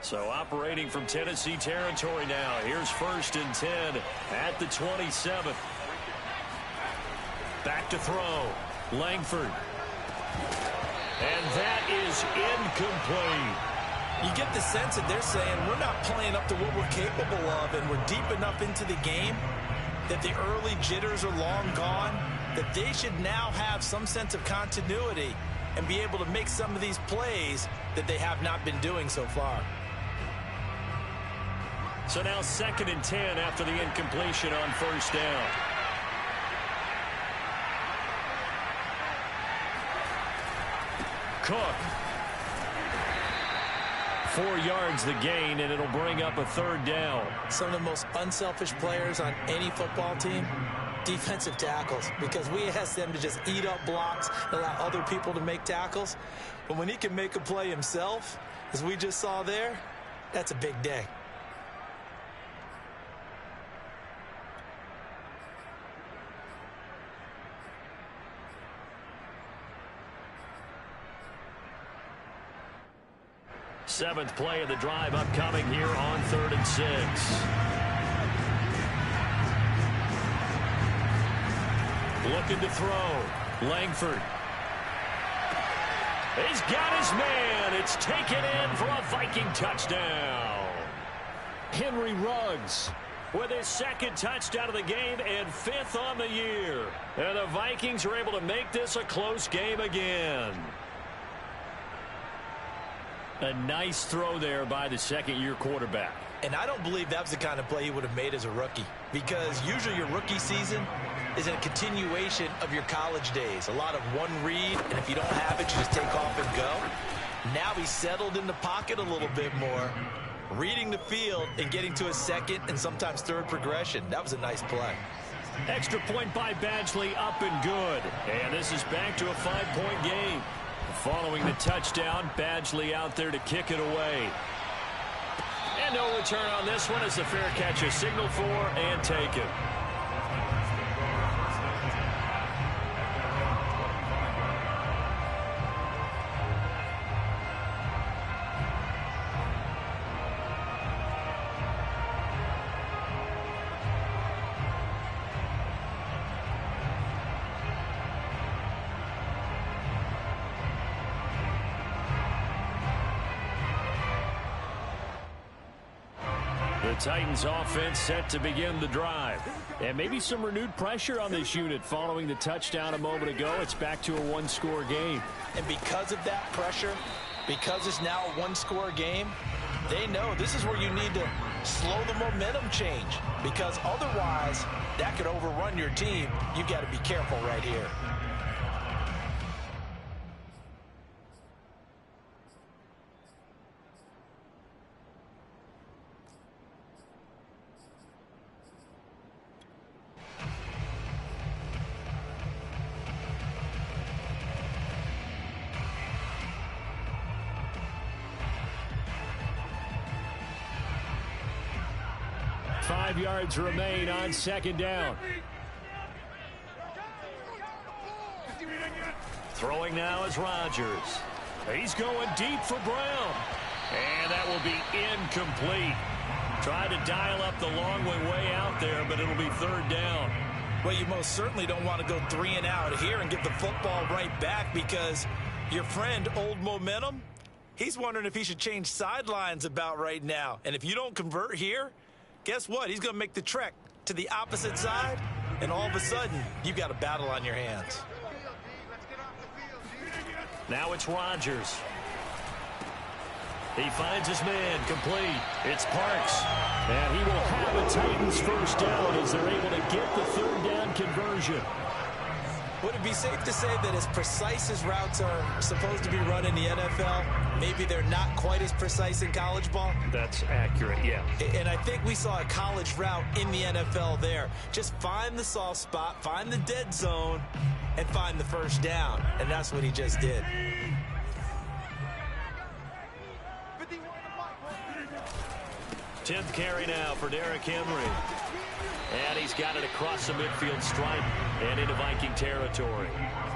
Speaker 1: So operating from Tennessee territory now. Here's 1st and 10 at the 27th. Back to throw. Langford. And that is incomplete.
Speaker 4: You get the sense that they're saying we're not playing up to what we're capable of, and we're deep enough into the game that the early jitters are long gone, that they should now have some sense of continuity and be able to make some of these plays that they have not been doing so far.
Speaker 1: So now 2nd and 10 after the incompletion on 1st down. Cook. 4 yards the gain, and it'll bring up a 3rd down.
Speaker 4: Some of the most unselfish players on any football team, defensive tackles, because we ask them to just eat up blocks and allow other people to make tackles. But when he can make a play himself, as we just saw there, that's a big day.
Speaker 1: Seventh play of the drive upcoming here on 3rd and 6. Looking to throw. Langford. He's got his man. It's taken in for a Viking touchdown. Henry Ruggs with his 2nd touchdown of the game and 5th on the year. And the Vikings are able to make this a close game again. A nice throw there by the 2nd-year quarterback.
Speaker 4: And I don't believe that was the kind of play he would have made as a rookie, because usually your rookie season is a continuation of your college days. A lot of one read, and if you don't have it, you just take off and go. Now he's settled in the pocket a little bit more, reading the field and getting to his 2nd and sometimes 3rd progression. That was a nice play.
Speaker 1: Extra point by Badgley, up and good. And this is back to a 5-point game. Following the touchdown, Badgley out there to kick it away. And no return on this one as the fair catch is signaled for and taken. The Titans offense set to begin the drive. And maybe some renewed pressure on this unit following the touchdown a moment ago. It's back to a 1-score game.
Speaker 4: And because of that pressure, because it's now a 1-score game, they know this is where you need to slow the momentum change, because otherwise that could overrun your team. You've got to be careful right here.
Speaker 1: Five yards remain on 2nd down. Throwing now is Rodgers. He's going deep for Brown. And that will be incomplete. Tried to dial up the long way out there, but it'll be 3rd down.
Speaker 4: Well, you most certainly don't want to go 3 and out here and get the football right back, because your friend, Old Momentum, he's wondering if he should change sidelines about right now. And if you don't convert here, guess what? He's going to make the trek to the opposite side, and all of a sudden, you've got a battle on your hands.
Speaker 1: Now it's Rodgers. He finds his man, complete. It's Parks. And he will have a Titans 1st down as they're able to get the 3rd down conversion.
Speaker 4: Would it be safe to say that as precise as routes are supposed to be run in the NFL, maybe they're not quite as precise in college ball?
Speaker 3: That's accurate, yeah.
Speaker 4: And I think we saw a college route in the NFL there. Just find the soft spot, find the dead zone, and find the first down. And that's what he just did.
Speaker 1: Tenth carry now for Derrick Henry. And he's got it across the midfield stripe and into Viking territory.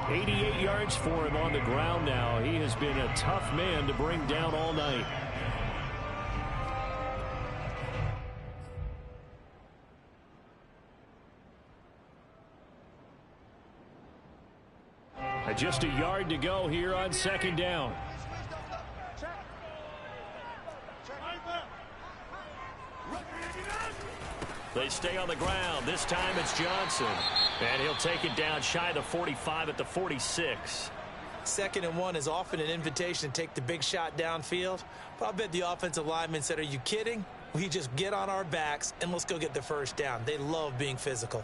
Speaker 3: 88 yards for him on the ground now. He has been a tough man to bring down all night. Just a yard to go here on second down.
Speaker 1: They stay on the ground. This time it's Johnson. And he'll take it down shy of the 45 at the 46.
Speaker 4: 2nd and 1 is often an invitation to take the big shot downfield. But I bet the offensive lineman said, are you kidding? We just get on our backs and let's go get the first down. They love being physical.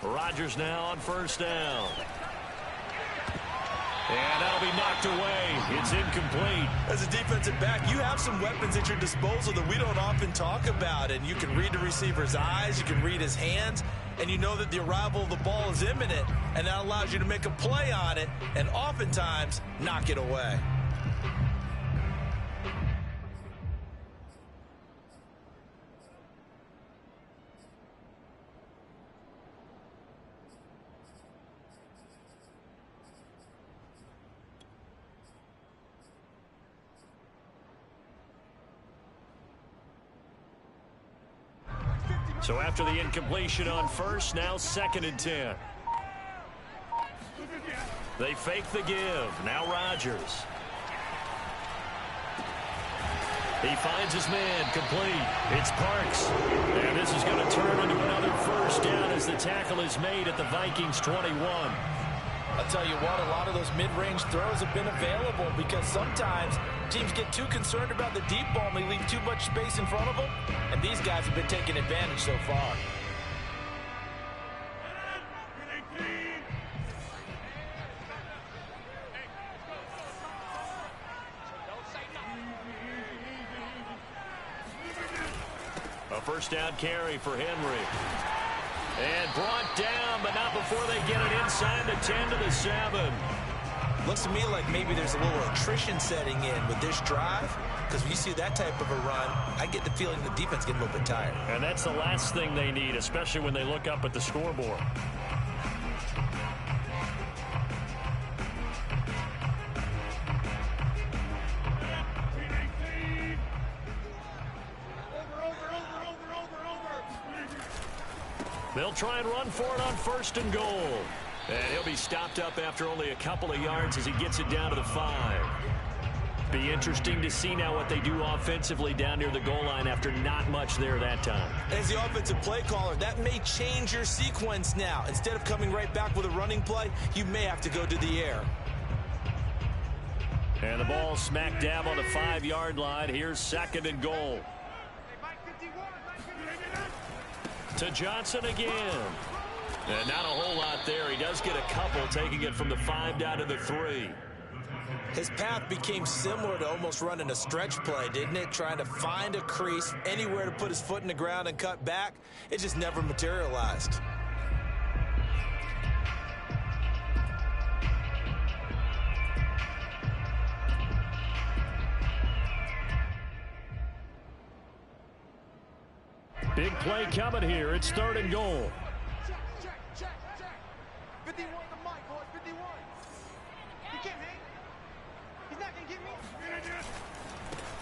Speaker 1: Rodgers now on first down. And that'll be knocked away. It's incomplete.
Speaker 4: As a defensive back, you have some weapons at your disposal that we don't often talk about. And you can read the receiver's eyes, you can read his hands, and you know that the arrival of the ball is imminent. And that allows you to make a play on it and oftentimes knock it away.
Speaker 1: So after the incompletion on first, now 2nd and 10. They fake the give. Now Rodgers. He finds his man, complete. It's Parks. And this is going to turn into another first down as the tackle is made at the Vikings 21.
Speaker 2: I'll tell you what, a lot of those mid-range throws have been available because sometimes teams get too concerned about the deep ball and they leave too much space in front of them, and these guys have been taking advantage so far.
Speaker 1: A first down carry for Henry. And brought down, but not before they get it inside the 10 to the 7.
Speaker 4: Looks to me like maybe there's a little attrition setting in with this drive, because when you see that type of a run, I get the feeling the defense getting a little bit tired.
Speaker 1: And that's the last thing they need, especially when they look up at the scoreboard. They'll try and run for it on 1st and goal. And he'll be stopped up after only a couple of yards as he gets it down to the 5. Be interesting to see now what they do offensively down near the goal line after not much there that time.
Speaker 4: As the offensive play caller, that may change your sequence now. Instead of coming right back with a running play, you may have to go to the air.
Speaker 1: And the ball smack dab on the 5-yard line. Here's 2nd and goal. To Johnson again. And not a whole lot there. He does get a couple, taking it from the 5 down to the 3.
Speaker 4: His path became similar to almost running a stretch play, didn't it? Trying to find a crease, anywhere to put his foot in the ground and cut back. It just never materialized.
Speaker 3: Big play coming here. It's 3rd and goal.
Speaker 6: Check. 51 to Mike, boys. 51. He can't hang. He's not going to get me.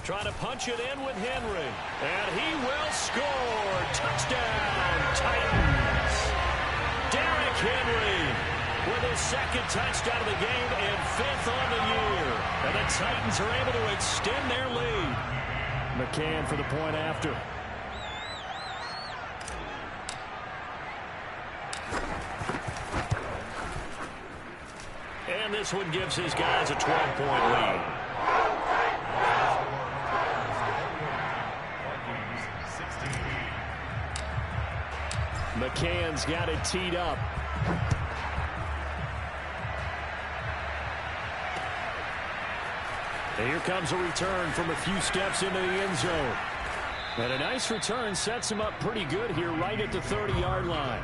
Speaker 1: Trying to punch it in with Henry. And he will score. Touchdown, Titans. Derrick Henry with his 2nd touchdown of the game and 5th on the year. And the Titans are able to extend their lead.
Speaker 3: McCann for the point after.
Speaker 1: this one gives his guys a 12-point lead.
Speaker 3: McCann's got it teed up. And here comes a return from a few steps into the end zone. And a nice return sets him up pretty good here right at the 30-yard line.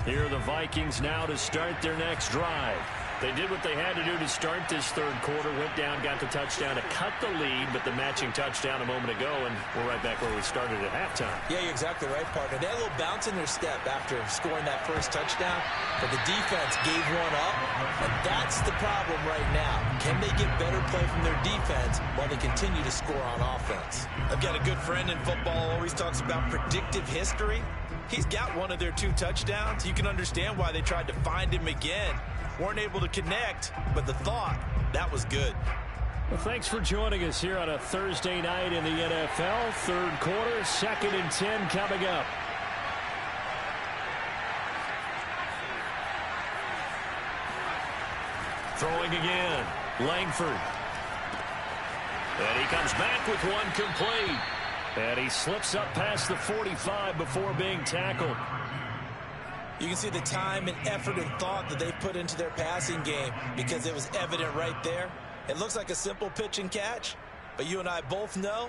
Speaker 3: Here are the Vikings now to start their next drive. They did what they had to do to start this third quarter, went down, got the touchdown to cut the lead, but the matching touchdown a moment ago, and we're right back where we started at halftime.
Speaker 4: Yeah, you're exactly right, partner. They had a little bounce in their step after scoring that first touchdown, but the defense gave one up, and that's the problem right now. Can they get better play from their defense while they continue to score on offense? I've got a good friend in football, always talks about predictive history. He's got one of their 2 touchdowns. You can understand why they tried to find him again. Weren't able to connect, but the thought, that was good.
Speaker 3: Well, thanks for joining us here on a Thursday night in the NFL. Third quarter, 2nd and 10 coming up. Throwing again, Langford. And he comes back with one complete. And he slips up past the 45 before being tackled.
Speaker 4: You can see the time and effort and thought that they put into their passing game because it was evident right there. It looks like a simple pitch and catch, but you and I both know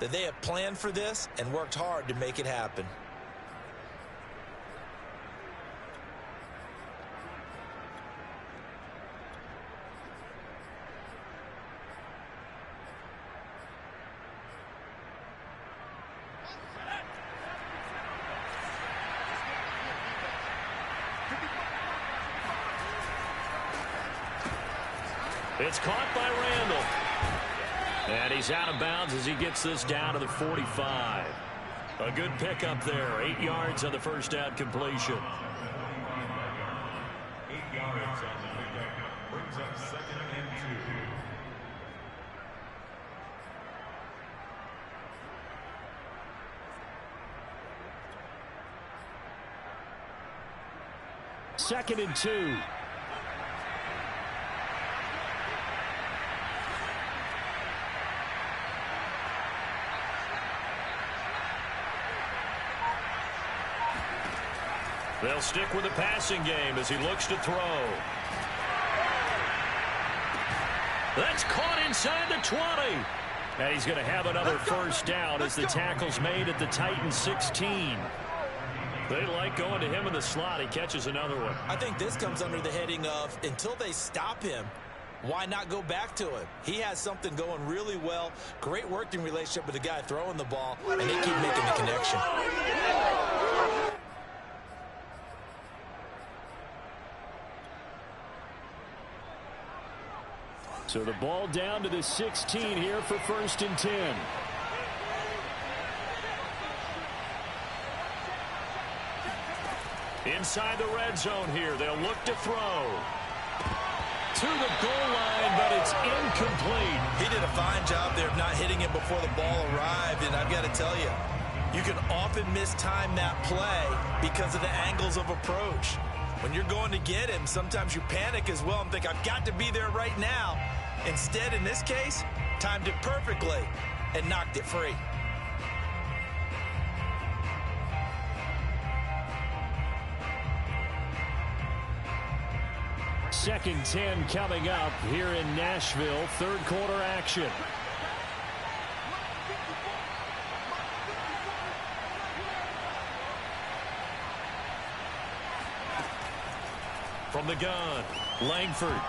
Speaker 4: that they have planned for this and worked hard to make it happen.
Speaker 1: It's caught by Randall. And he's out of bounds as he gets this down to the 45. A good pickup there. 8 yards on the first down completion.
Speaker 5: 8 yards on the pickup. Brings up 2nd and
Speaker 3: 2. 2nd and 2.
Speaker 1: They'll stick with the passing game as he looks to throw. That's caught inside the 20.
Speaker 3: And he's going to have another first down as the tackle's made at the Titans 16. They like going to him in the slot. He catches another one.
Speaker 4: I think this comes under the heading of until they stop him, why not go back to him? He has something going really well. Great working relationship with the guy throwing the ball, and they keep making the connection.
Speaker 3: So the ball down to the 16 here for 1st and 10.
Speaker 1: Inside the red zone here. They'll look to throw. To the goal line, but it's incomplete.
Speaker 4: He did a fine job there of not hitting it before the ball arrived, and I've got to tell you, you can often mistime that play because of the angles of approach. When you're going to get him, sometimes you panic as well and think, I've got to be there right now. Instead, in this case, timed it perfectly and knocked it free.
Speaker 3: Second 10 coming up here in Nashville. Third quarter action.
Speaker 1: From the gun, Langford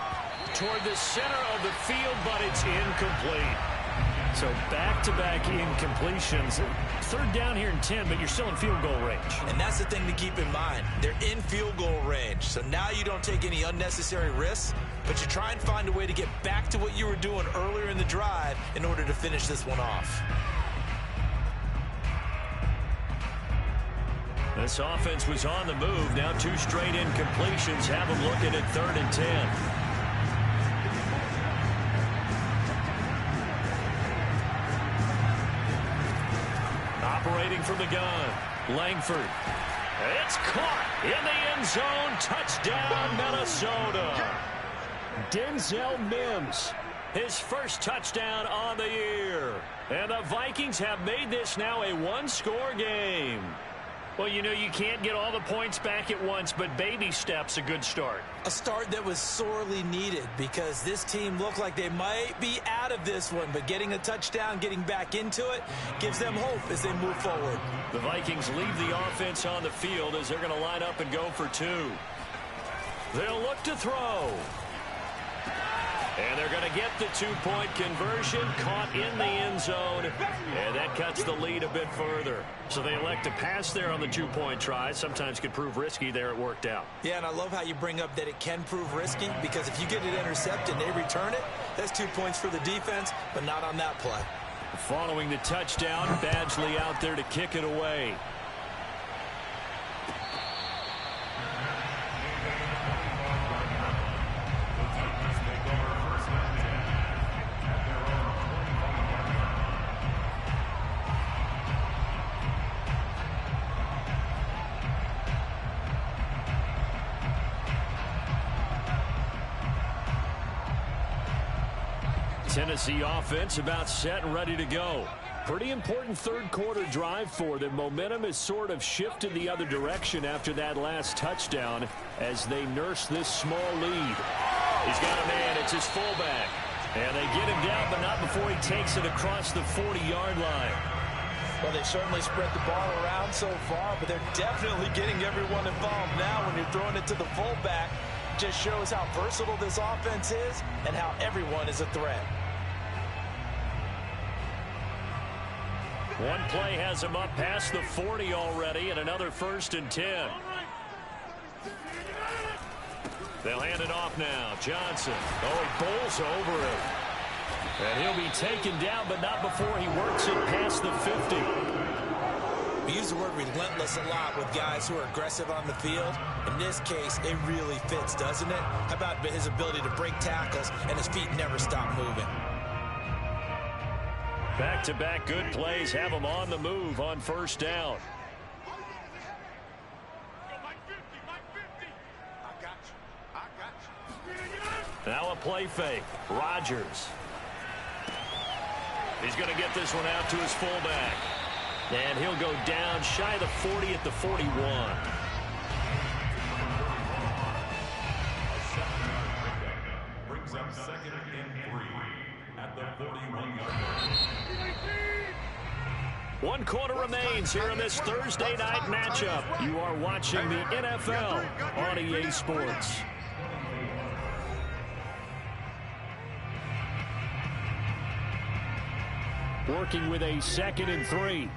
Speaker 1: toward the center of the field, but it's incomplete.
Speaker 3: So back-to-back incompletions. Third down here in 10, but you're still in field goal range.
Speaker 4: And that's the thing to keep in mind. They're in field goal range. So now you don't take any unnecessary risks, but you try and find a way to get back to what you were doing earlier in the drive in order to finish this one off.
Speaker 1: This offense was on the move. Now 2 straight incompletions have them looking at 3rd and 10. Operating from the gun, Langford. It's caught in the end zone. Touchdown, Minnesota. Denzel Mims, his first touchdown on the year. And the Vikings have made this now a 1-score game. Well, you know, you can't get all the points back at once, but baby steps, a good start.
Speaker 4: A start that was sorely needed because this team looked like they might be out of this one, but getting a touchdown, getting back into it, gives them hope as they move forward.
Speaker 1: The Vikings leave the offense on the field as they're going to line up and go for 2. They'll look to throw. And they're going to get the 2-point conversion, caught in the end zone, and that cuts the lead a bit further. So they elect to pass there on the 2-point try. Sometimes could prove risky. There it worked out.
Speaker 4: Yeah, and I love how you bring up that it can prove risky, because if you get it intercepted and they return it, that's 2 points for the defense, but not on that play.
Speaker 1: Following the touchdown, Badgley out there to kick it away. Tennessee offense about set and ready to go. Pretty important third-quarter drive for them. Momentum has sort of shifted the other direction after that last touchdown as they nurse this small lead. He's got a man. It's his fullback. And they get him down, but not before he takes it across the 40-yard line.
Speaker 2: Well, they certainly spread the ball around so far, but they're definitely getting everyone involved now when you're throwing it to the fullback. Just shows how versatile this offense is and how everyone is a threat.
Speaker 1: One play has him up past the 40 already, and another 1st and 10. They'll hand it off now. Johnson. Oh, he bowls over him. And he'll be taken down, but not before he works it past the 50.
Speaker 4: We use the word relentless a lot with guys who are aggressive on the field. In this case, it really fits, doesn't it? How about his ability to break tackles and his feet never stop moving?
Speaker 1: Back-to-back good plays have him on the move on 1st down. Now a play fake. Rodgers. He's going to get this one out to his fullback. And he'll go down shy of the 40 at the 41.
Speaker 5: Brings up 2nd and 3 at the 41-yard line.
Speaker 1: 1 quarter remains here in this Thursday night matchup. You are watching the NFL on EA Sports. Working with a 2nd and 3.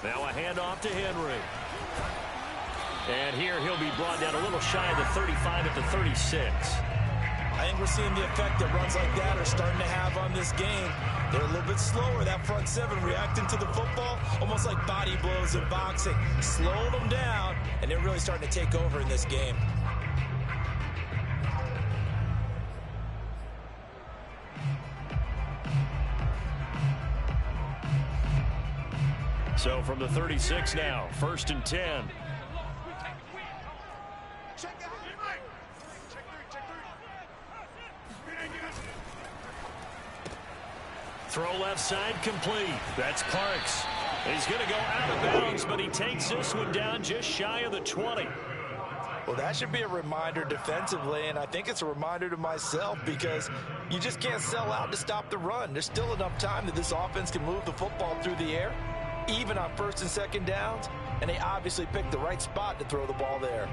Speaker 1: Now a handoff to Henry. And here he'll be brought down a little shy of the 35 at the 36.
Speaker 4: I think we're seeing the effect that runs like that are starting to have on this game. They're a little bit slower, that front 7 reacting to the football, almost like body blows in boxing, slowing them down, and they're really starting to take over in this game.
Speaker 1: So from the 36 now, 1st and 10. Throw left side complete. That's Parks. He's going to go out of bounds, but he takes this one down just shy of the 20.
Speaker 2: Well, that should be a reminder defensively, and I think it's a reminder to myself because you just can't sell out to stop the run. There's still enough time that this offense can move the football through the air, even on 1st and 2nd downs, and they obviously picked the right spot to throw the ball there.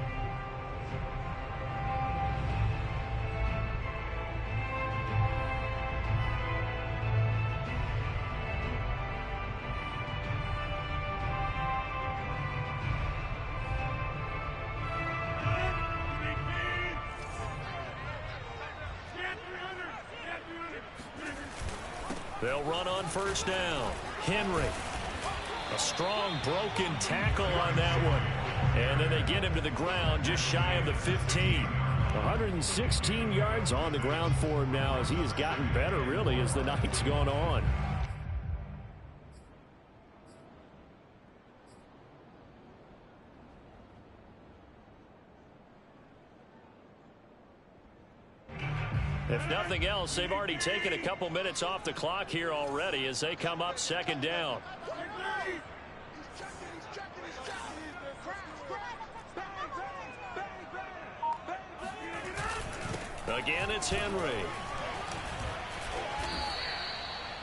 Speaker 1: They'll run on first down. Henry. A strong broken tackle on that one. And then they get him to the ground just shy of the 15.
Speaker 3: 116 yards on the ground for him now as he has gotten better, really, as the night's gone on.
Speaker 1: If nothing else, they've already taken a couple minutes off the clock here already as they come up second down. Again, it's Henry.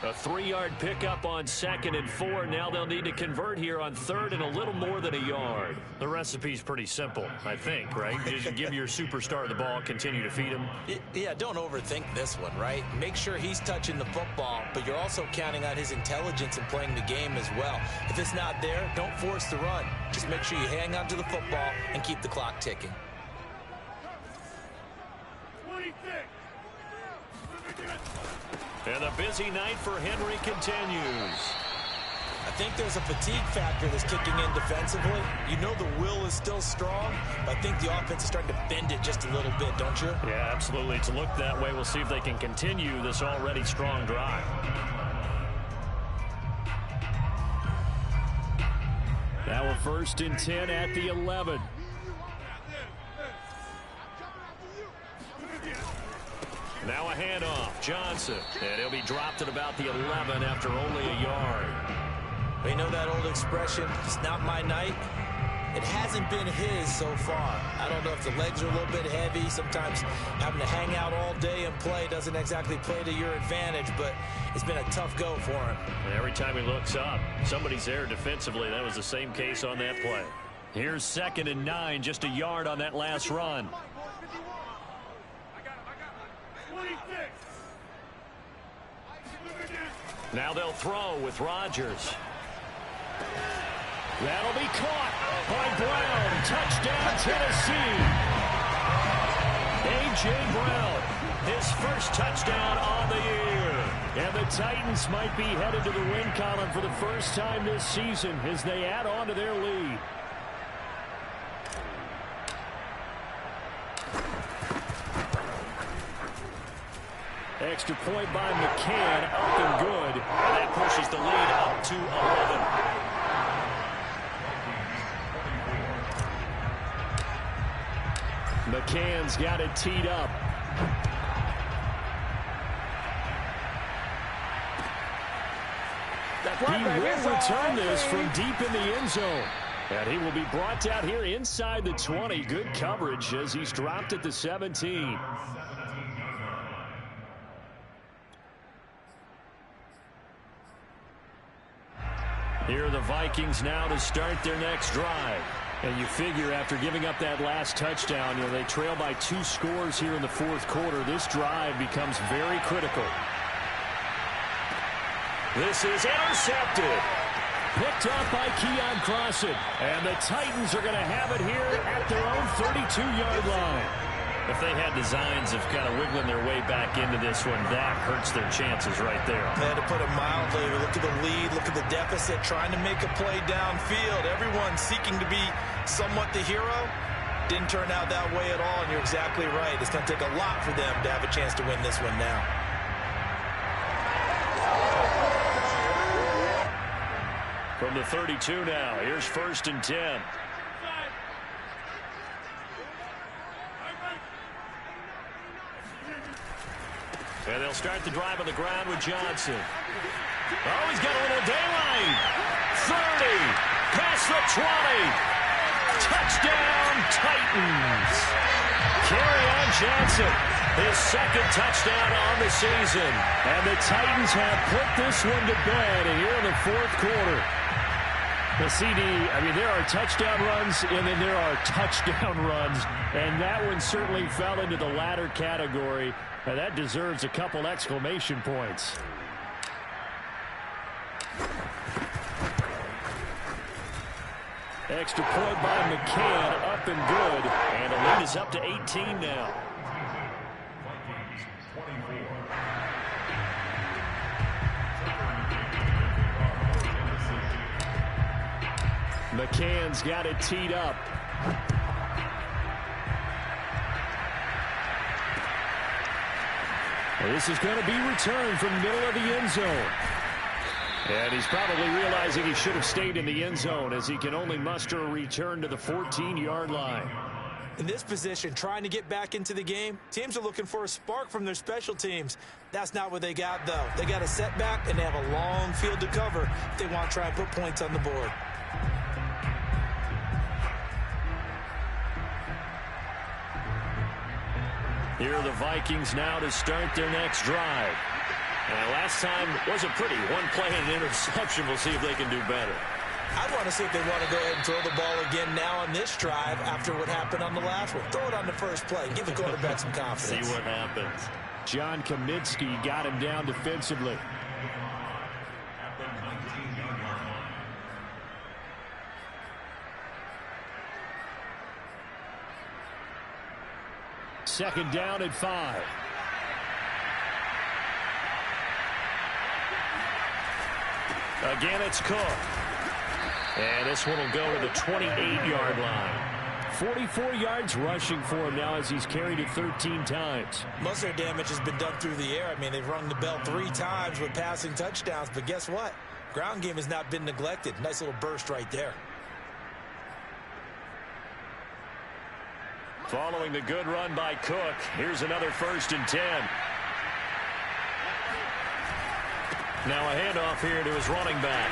Speaker 1: A 3-yard pickup on 2nd and 4. Now they'll need to convert here on 3rd and a little more than a yard. The recipe's pretty simple, I think, right? Just give your superstar the ball, continue to feed him.
Speaker 4: Yeah, don't overthink this one, right? Make sure he's touching the football, but you're also counting on his intelligence in playing the game as well. If it's not there, don't force the run. Just make sure you hang on to the football and keep the clock ticking.
Speaker 1: And the busy night for Henry continues.
Speaker 4: I think there's a fatigue factor that's kicking in defensively. You know the will is still strong, but I think the offense is starting to bend it just a little bit, don't you?
Speaker 1: Yeah, absolutely. It's looked that way. We'll see if they can continue this already strong drive.
Speaker 3: Now a 1st and 10 at the 11.
Speaker 1: Now a handoff. Johnson. And he'll be dropped at about the 11 after only a yard.
Speaker 4: You know that old expression, it's not my night? It hasn't been his so far. I don't know if the legs are a little bit heavy. Sometimes having to hang out all day and play doesn't exactly play to your advantage, but it's been a tough go for him.
Speaker 1: And every time he looks up, somebody's there defensively. That was the same case on that play. Here's 2nd and 9, just a yard on that last run. Now they'll throw with Rodgers.
Speaker 3: That'll be caught by Brown. Touchdown, Tennessee. A.J. Brown,
Speaker 1: his first touchdown on the year.
Speaker 3: And the Titans might be headed to the win column for the first time this season as they add on to their lead. Extra point by McCann, up and good.
Speaker 1: And that pushes the lead up to 11.
Speaker 3: McCann's got it teed up. He will return this from deep in the end zone. And he will be brought down here inside the 20. Good coverage as he's dropped at the 17. Here are the Vikings now to start their next drive. And you figure after giving up that last touchdown, they trail by 2 scores here in the 4th quarter. This drive becomes very critical.
Speaker 1: This is intercepted.
Speaker 3: Picked up by Keon Crossan. And the Titans are going to have it here at their own 32-yard line.
Speaker 1: If they had designs of kind of wiggling their way back into this one, that hurts their chances right there.
Speaker 4: To put it mildly, look at the lead, look at the deficit, trying to make a play downfield. Everyone seeking to be somewhat the hero. Didn't turn out that way at all, and you're exactly right. It's going to take a lot for them to have a chance to win this one now.
Speaker 1: From the 32 now, here's 1st and 10. And they'll start the drive on the ground with Johnson. Oh, he's got a little daylight. 30. Past the 20. Touchdown, Titans. Kerryon Johnson, his 2nd touchdown on the season.
Speaker 3: And the Titans have put this one to bed here in the 4th quarter. The CD, there are touchdown runs, and then there are touchdown runs. And that one certainly fell into the latter category. And that deserves a couple exclamation points. Extra point by McCann, up and good.
Speaker 1: And the lead is up to 18 now.
Speaker 3: McCann's got it teed up. This is going to be returned from the middle of the end zone. And he's probably realizing he should have stayed in the end zone as he can only muster a return to the 14-yard line.
Speaker 2: In this position, trying to get back into the game, teams are looking for a spark from their special teams. That's not what they got, though. They got a setback, and they have a long field to cover if they want to try and put points on the board.
Speaker 3: Here are the Vikings now to start their next drive. And last time wasn't pretty. One play and an interception. We'll see if they can do better.
Speaker 2: I want to see if they want to go ahead and throw the ball again now on this drive after what happened on the last one. Throw it on the first play. Give the quarterback some confidence.
Speaker 3: See what happens. John Kaminsky got him down defensively. Second down at 5. Again, it's Cook. And this one will go to the 28-yard line. 44 yards rushing for him now as he's carried it 13 times.
Speaker 2: Most of their damage has been done through the air. I mean, they've rung the bell 3 times with passing touchdowns. But guess what? Ground game has not been neglected. Nice little burst right there.
Speaker 3: Following the good run by Cook, here's another 1st and 10. Now a handoff here to his running back.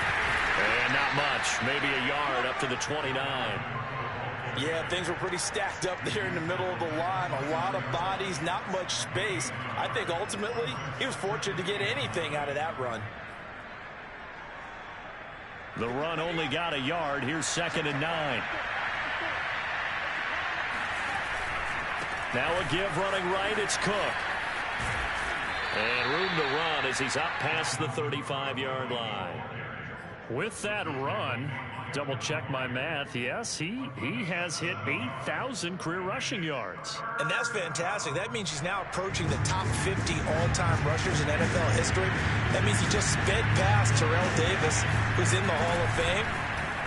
Speaker 3: And not much, maybe a yard up to the 29.
Speaker 2: Yeah, things were pretty stacked up there in the middle of the line. A lot of bodies, not much space. I think ultimately he was fortunate to get anything out of that run.
Speaker 3: The run only got a yard. Here's 2nd and 9. Now a give running right. It's Cook. And room to run as he's up past the 35-yard line. With that run, double check my math. Yes, he has hit 8,000 career rushing yards.
Speaker 2: And that's fantastic. That means he's now approaching the top 50 all-time rushers in NFL history. That means he just sped past Terrell Davis, who's in the Hall of Fame.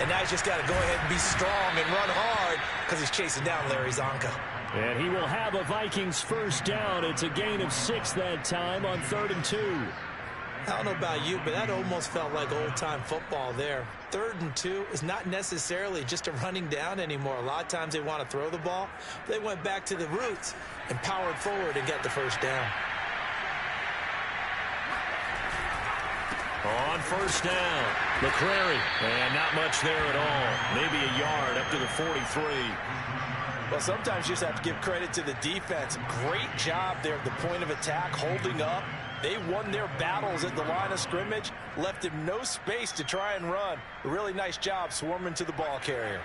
Speaker 2: And now he's just got to go ahead and be strong and run hard because he's chasing down Larry Zonka.
Speaker 3: And he will have a Vikings 1st down. It's a gain of 6 that time on 3rd and 2.
Speaker 2: I don't know about you, but that almost felt like old-time football there. 3rd and 2 is not necessarily just a running down anymore. A lot of times they want to throw the ball. They went back to the roots and powered forward and got the 1st down.
Speaker 3: On 1st down, McCrary. And not much there at all. Maybe a yard up to the 43.
Speaker 2: Well, sometimes you just have to give credit to the defense. Great job there at the point of attack, holding up. They won their battles at the line of scrimmage, left him no space to try and run. A really nice job swarming to the ball carrier.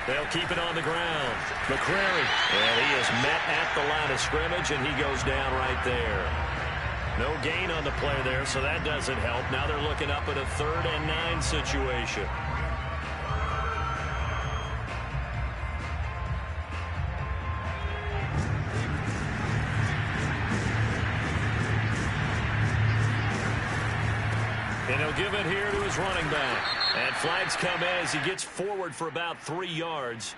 Speaker 3: They'll keep it on the ground. McCrary. And he is met at the line of scrimmage, and he goes down right there. No gain on the play there, so that doesn't help. Now they're looking up at a 3rd and 9 situation. And he'll give it here to his running back. And flags come in as he gets forward for about 3 yards.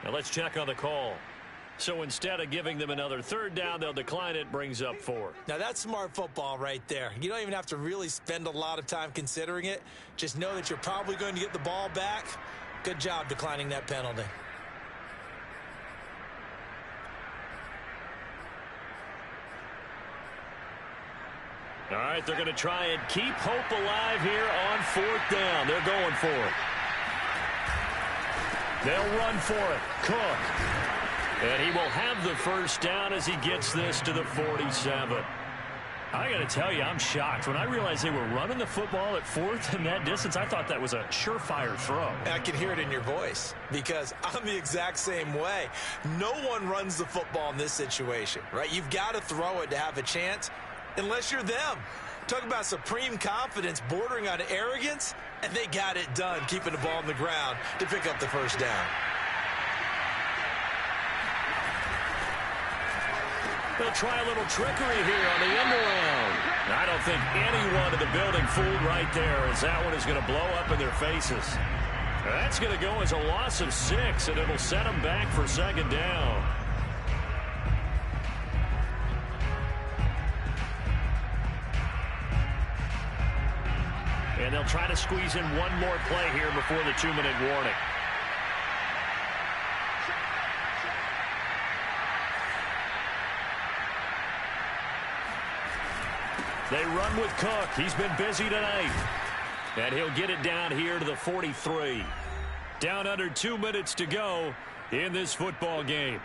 Speaker 3: Now let's check on the call. So instead of giving them another 3rd down, they'll decline it, brings up 4.
Speaker 2: Now that's smart football right there. You don't even have to really spend a lot of time considering it. Just know that you're probably going to get the ball back. Good job declining that penalty.
Speaker 3: All right, they're going to try and keep hope alive here on 4th down. They're going for it. They'll run for it. Cook. And he will have the 1st down as he gets this to the 47. I got to tell you, I'm shocked. When I realized they were running the football at 4th and that distance, I thought that was a surefire throw.
Speaker 2: I can hear it in your voice because I'm the exact same way. No one runs the football in this situation, right? You've got to throw it to have a chance unless you're them. Talk about supreme confidence bordering on arrogance, and they got it done, keeping the ball on the ground to pick up the 1st down.
Speaker 1: They'll try a little trickery here on the end around. I don't think anyone in the building fooled right there, as that one is going to blow up in their faces. That's going to go as a loss of 6, and it'll set them back for second down. And they'll try to squeeze in one more play here before the 2-minute warning. They run with Cook. He's been busy tonight. And he'll get it down here to the 43. Down under 2 minutes to go in this football game.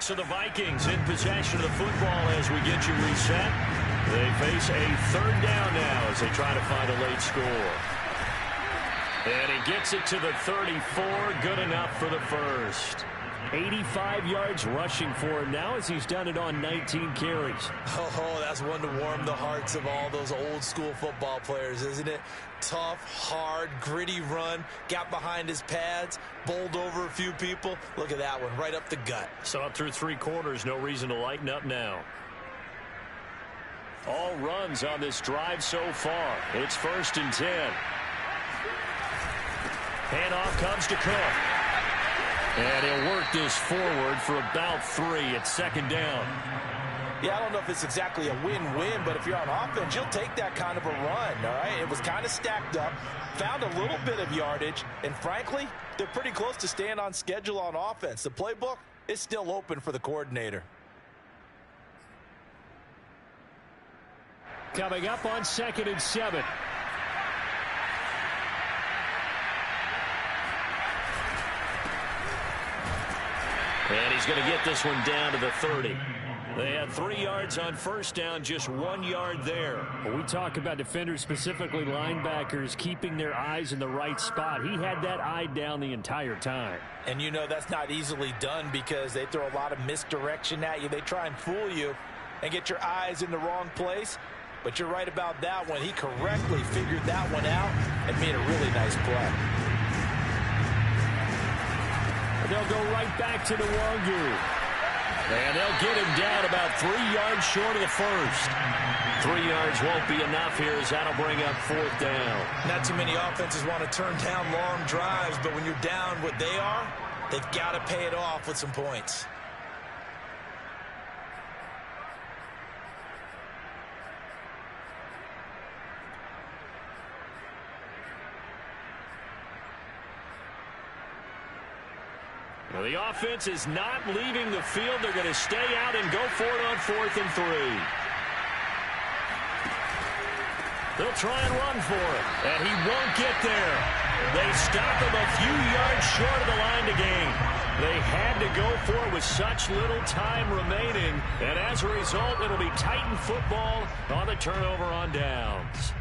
Speaker 1: So the Vikings in possession of the football as we get you reset. They face a 3rd down now as they try to find a late score. And he gets it to the 34. Good enough for the first. 85 yards rushing for him now as he's done it on 19 carries.
Speaker 4: Oh, that's one to warm the hearts of all those old school football players, isn't it? Tough, hard, gritty run, got behind his pads, bowled over a few people. Look at that one, right up the gut.
Speaker 1: So up through 3 quarters, no reason to lighten up now. All runs on this drive so far. It's 1st and 10. Handoff comes to Cook. And he'll work this forward for about 3 at 2nd down.
Speaker 2: Yeah, I don't know if it's exactly a win-win, but if you're on offense, you'll take that kind of a run, all right? It was kind of stacked up, found a little bit of yardage, and frankly, they're pretty close to staying on schedule on offense. The playbook is still open for the coordinator.
Speaker 3: Coming up on 2nd and 7.
Speaker 1: And he's going to get this one down to the 30. They had 3 yards on 1st down, just 1 yard there.
Speaker 3: When we talk about defenders, specifically linebackers, keeping their eyes in the right spot. He had that eye down the entire time.
Speaker 2: And you know that's not easily done because they throw a lot of misdirection at you. They try and fool you and get your eyes in the wrong place. But you're right about that one. He correctly figured that one out and made a really nice play.
Speaker 3: They'll go right back to Nwangu.
Speaker 1: And they'll get him down about 3 yards short of the first. 3 yards won't be enough here as that'll bring up 4th down.
Speaker 4: Not too many offenses want to turn down long drives, but when you're down what they are, they've got to pay it off with some points.
Speaker 1: Well, the offense is not leaving the field. They're going to stay out and go for it on 4th and 3. They'll try and run for it, and he won't get there. They stop him a few yards short of the line to gain. They had to go for it with such little time remaining, and as a result, it'll be Titan football on the turnover on downs.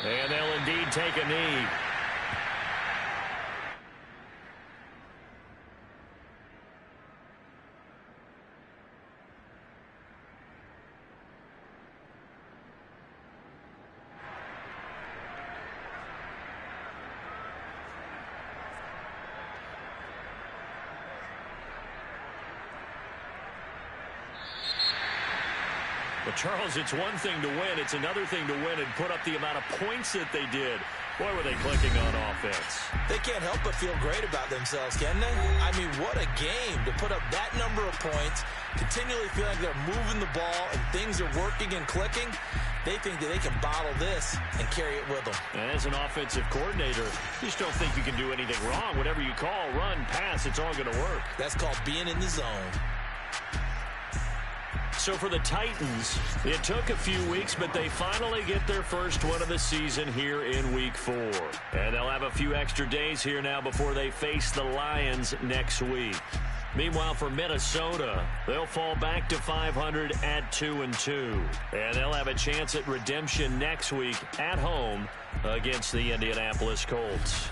Speaker 1: And they'll indeed take a knee. But, Charles, it's one thing to win. It's another thing to win and put up the amount of points that they did. Boy, were they clicking on offense.
Speaker 4: They can't help but feel great about themselves, can they? I mean, what a game to put up that number of points, continually feel like they're moving the ball and things are working and clicking. They think that they can bottle this and carry it with them.
Speaker 1: And as an offensive coordinator, you just don't think you can do anything wrong. Whatever you call, run, pass, it's all going to work.
Speaker 4: That's called being in the zone.
Speaker 1: so for the Titans, it took a few weeks, but they finally get their first win of the season here in Week 4. And they'll have a few extra days here now before they face the Lions next week. Meanwhile, for Minnesota, they'll fall back to 500 at 2-2. And they'll have a chance at redemption next week at home against the Indianapolis Colts.